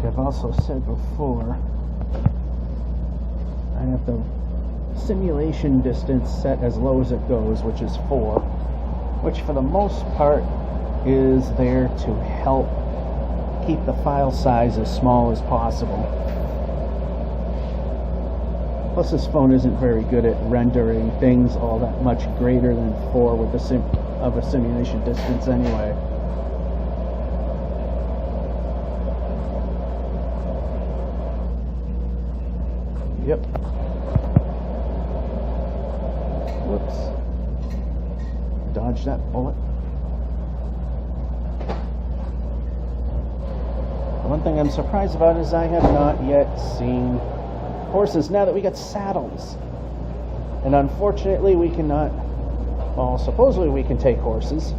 I've also said before, I have the simulation distance set as low as it goes, which is 4, which for the most part is there to help keep the file size as small as possible. Plus this phone isn't very good at rendering things all that much greater than 4 with the simulation distance anyway. Yep. Whoops. Dodge that bullet. One thing I'm surprised about is I have not yet seen horses now that we got saddles. And unfortunately we cannot, well, supposedly we can take horses.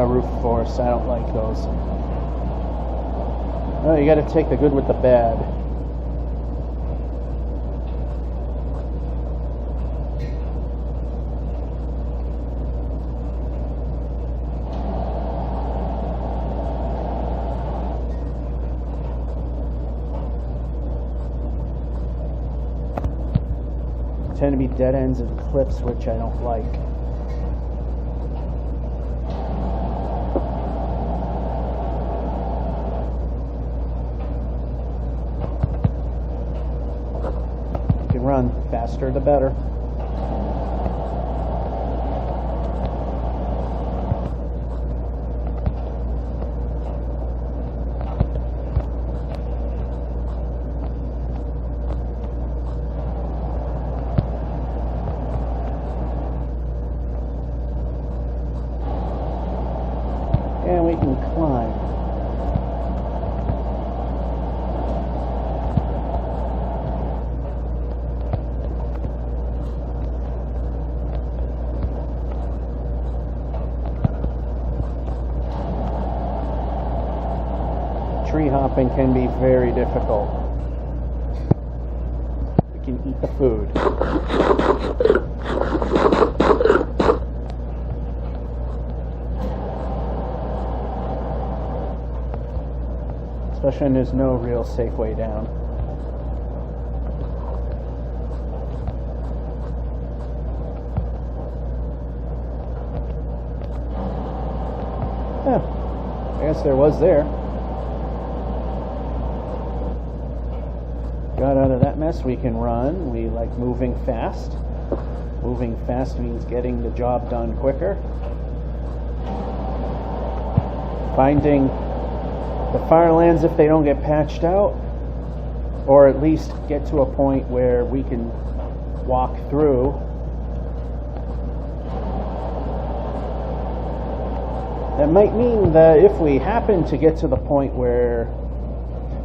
Roof force, I don't like those. Oh, you gotta take the good with the bad. Tend to be dead ends and cliffs, which I don't like. Run faster the better. And we can climb. Tree hopping can be very difficult. We can eat the food. Especially when there's no real safe way down. Yeah, I guess there was there. Got out of that mess, we can run. We like moving fast. Moving fast means getting the job done quicker. Finding the firelands if they don't get patched out, or at least get to a point where we can walk through. That might mean that if we happen to get to the point where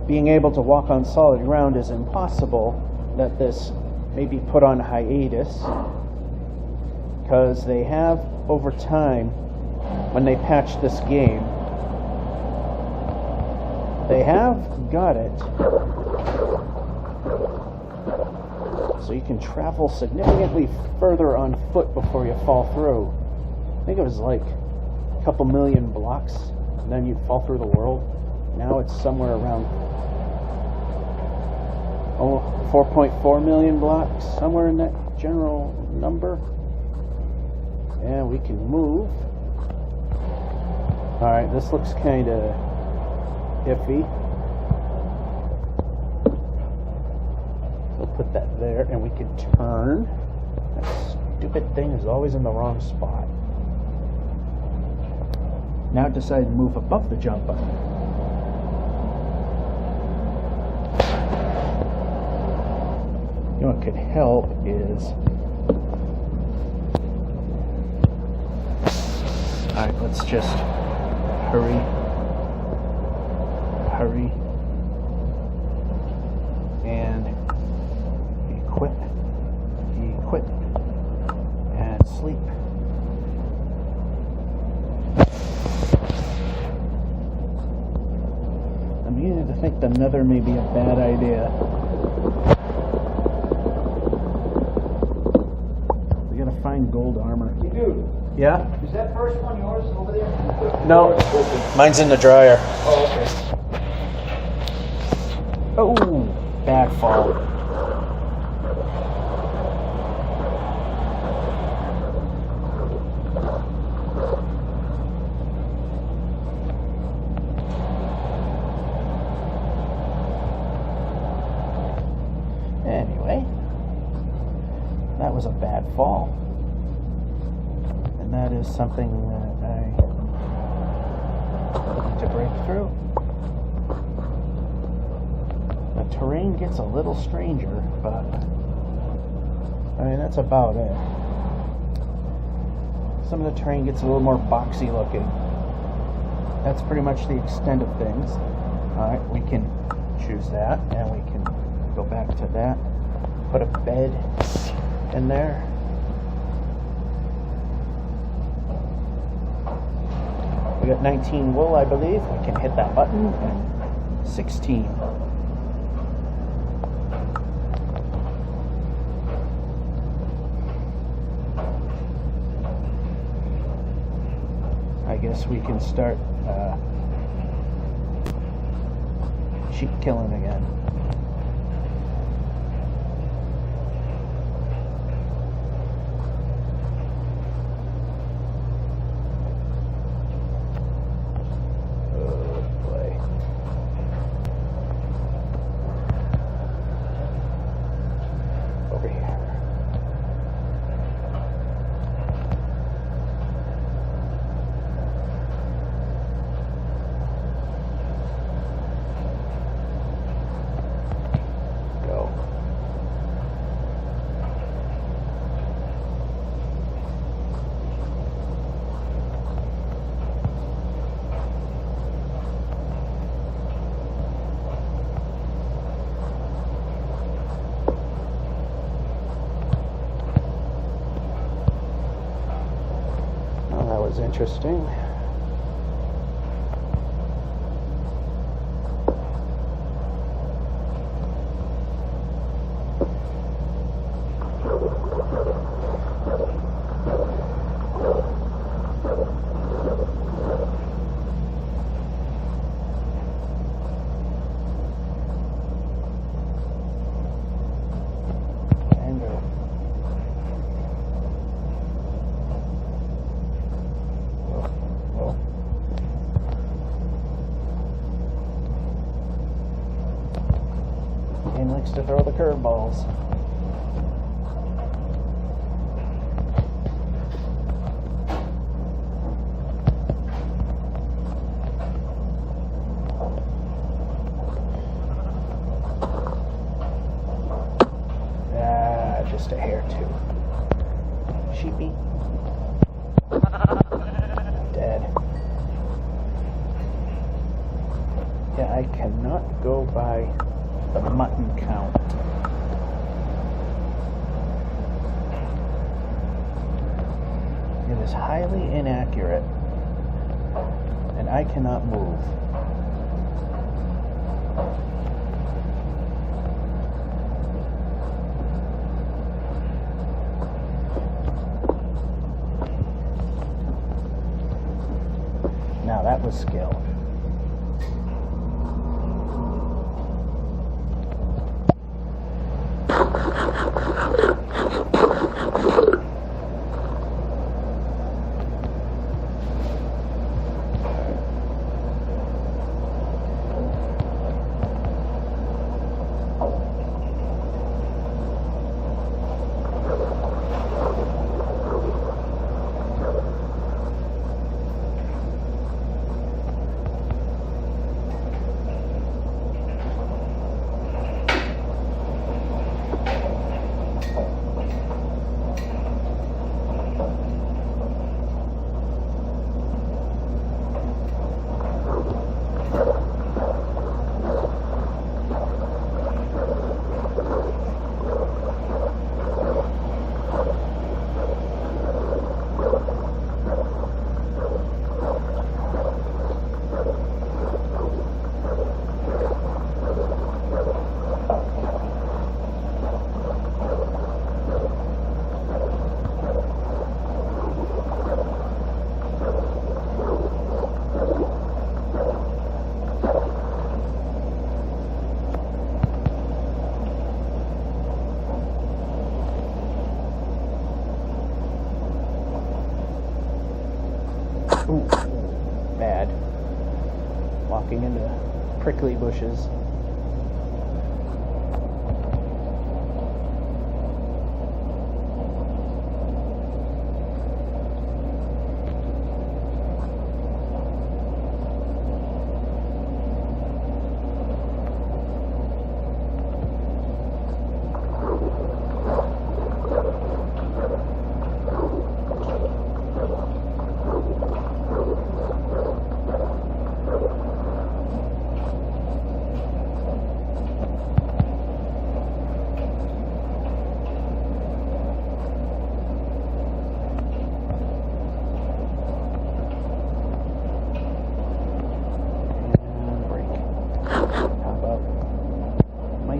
being able to walk on solid ground is impossible, that this maybe put on hiatus, because they have, over time, when they patched this game, they have got it so you can travel significantly further on foot before you fall through. I think it was like a couple million blocks, and then you'd fall through the world. Now it's somewhere around 4.4 million blocks, somewhere in that general number. And we can move. Alright, this looks kind of iffy. We'll put that there, and we can turn. That stupid thing is always in the wrong spot. Now it decided to move above the jump button. You know what could help is... Alright, let's just hurry, and equip, and sleep. I'm beginning to think the nether may be a bad idea. We gotta find gold armor. You do? Yeah? Is that first one yours over there? No, mine's in the dryer. Oh, okay. Oh, bad fall. Anyway, that was a bad fall. And that is something that I need to break through. The terrain gets a little stranger, but I mean, that's about it. Some of the terrain gets a little more boxy looking. That's pretty much the extent of things. Alright, we can choose that, and we can go back to that. Put a bed in there. We got 19 wool, I believe. We can hit that button, and 16. I guess we can start sheep killing again. Interesting. Likes to throw the curveballs. Just a hair too. Sheepy. Dead. Yeah, I cannot go by the mutton count. is highly inaccurate, and I cannot move. Now that was skill. Ooh, bad. Walking into prickly bushes.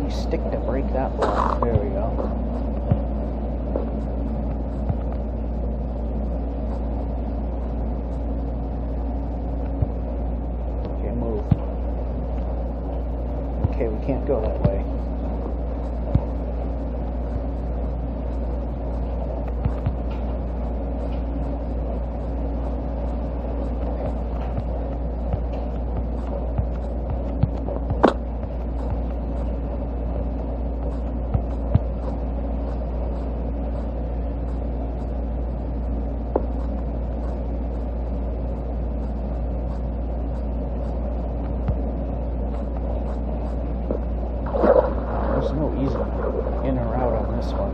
Stick to break that block. There we go. Okay, move. Okay, we can't go that way. There's no easy in or out on this one.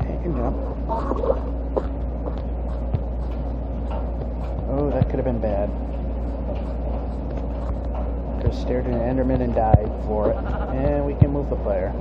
You can jump. Oh, that could have been bad. Just stared at an Enderman and died for it. And we can move the player.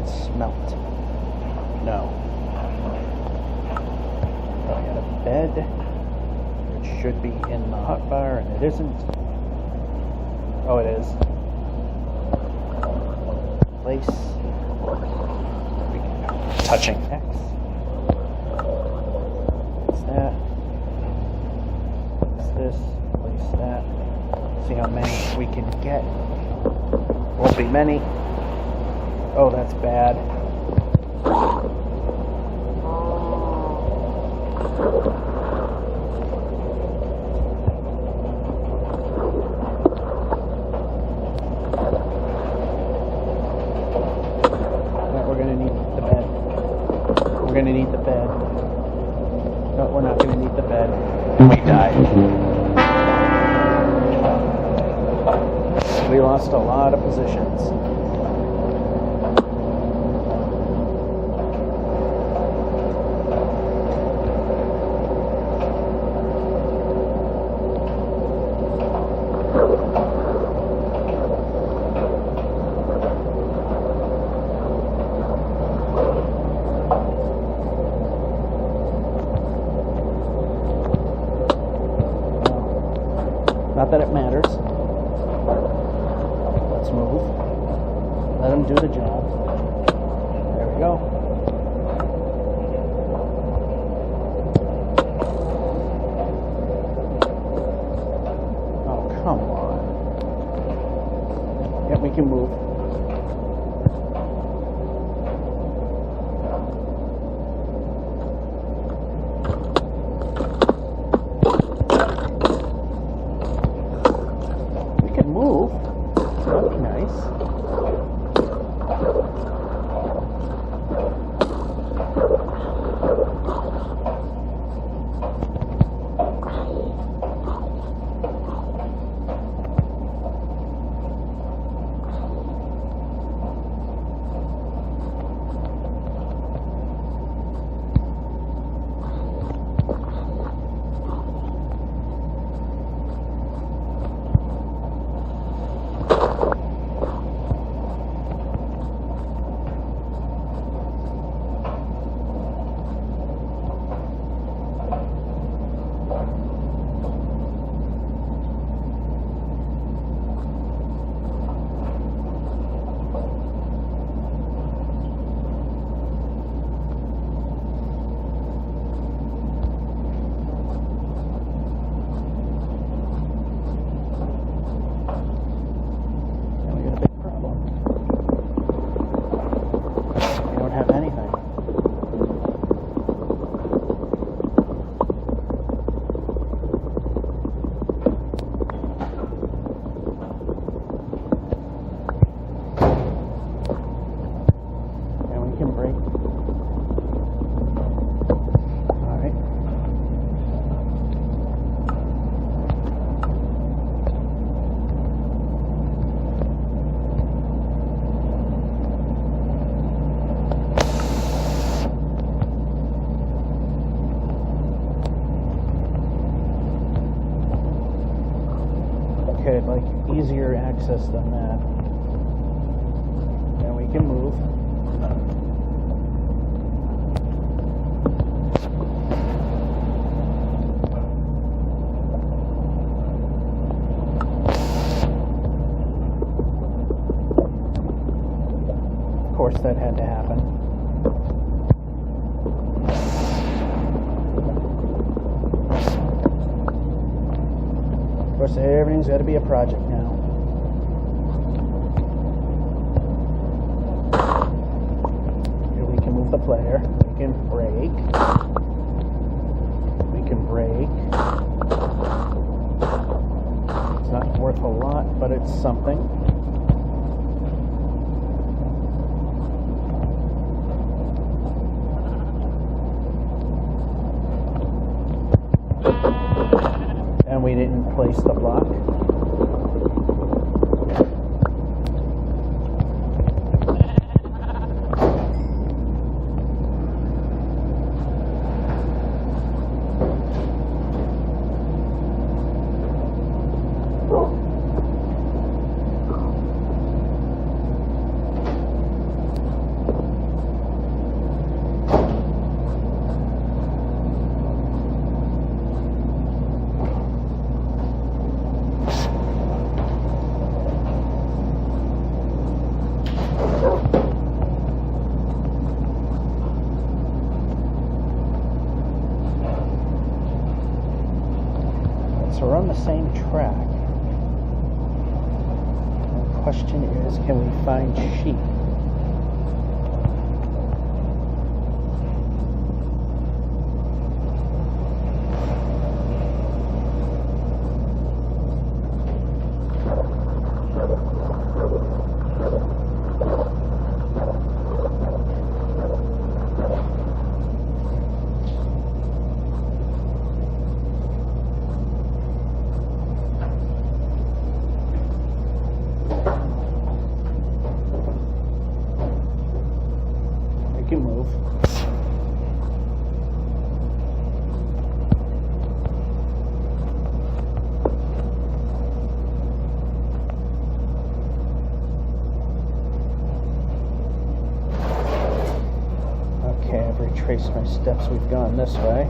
smelt? No. I got a bed. It should be in the hot bar, and it isn't. Oh, it is. Place. Touching X. Place that. Place this. Place that. See how many we can get. Won't be many. Oh, that's bad. We're gonna need the bed. We're gonna need the bed. No, we're not gonna need the bed. We died. We lost a lot of positions. Not that it matters. Let's move. Let him do the job. There we go. Oh, come on. Yep, we can move. Move. That'd be nice. Okay, I'd like easier access than that. And we can move. Of course that had to happen. Of course, everything's got to be a project now. Here we can move the player. We can brake. We can brake. It's not worth a lot, but it's something. And we didn't place the block. we're on the same track. The question is, can we find sheep? Can move. Okay, I've retraced my steps. We've gone this way.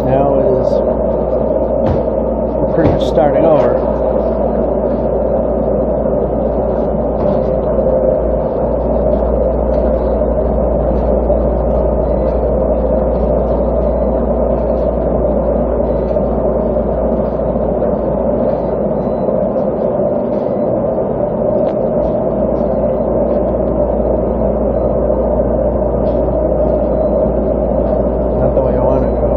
Now is we're pretty much starting over. Not the way I want to go.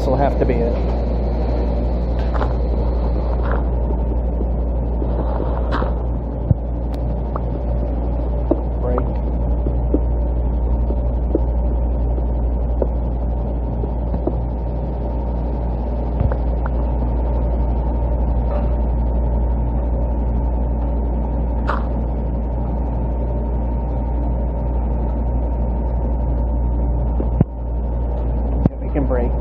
This will have to be it. Brake. We can brake.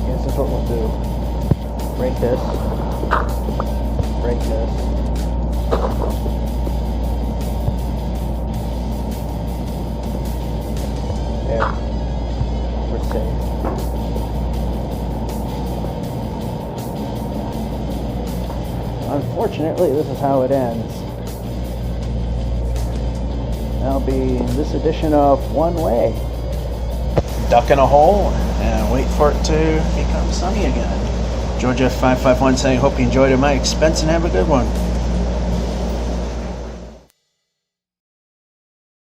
This is what we'll do. Brake this. Brake this. There. We're safe. Unfortunately, this is how it ends. That'll be this edition of One Way. Duck in a hole and wait for it to become sunny again. Georgia 551 saying, hope you enjoyed at my expense and have a good one.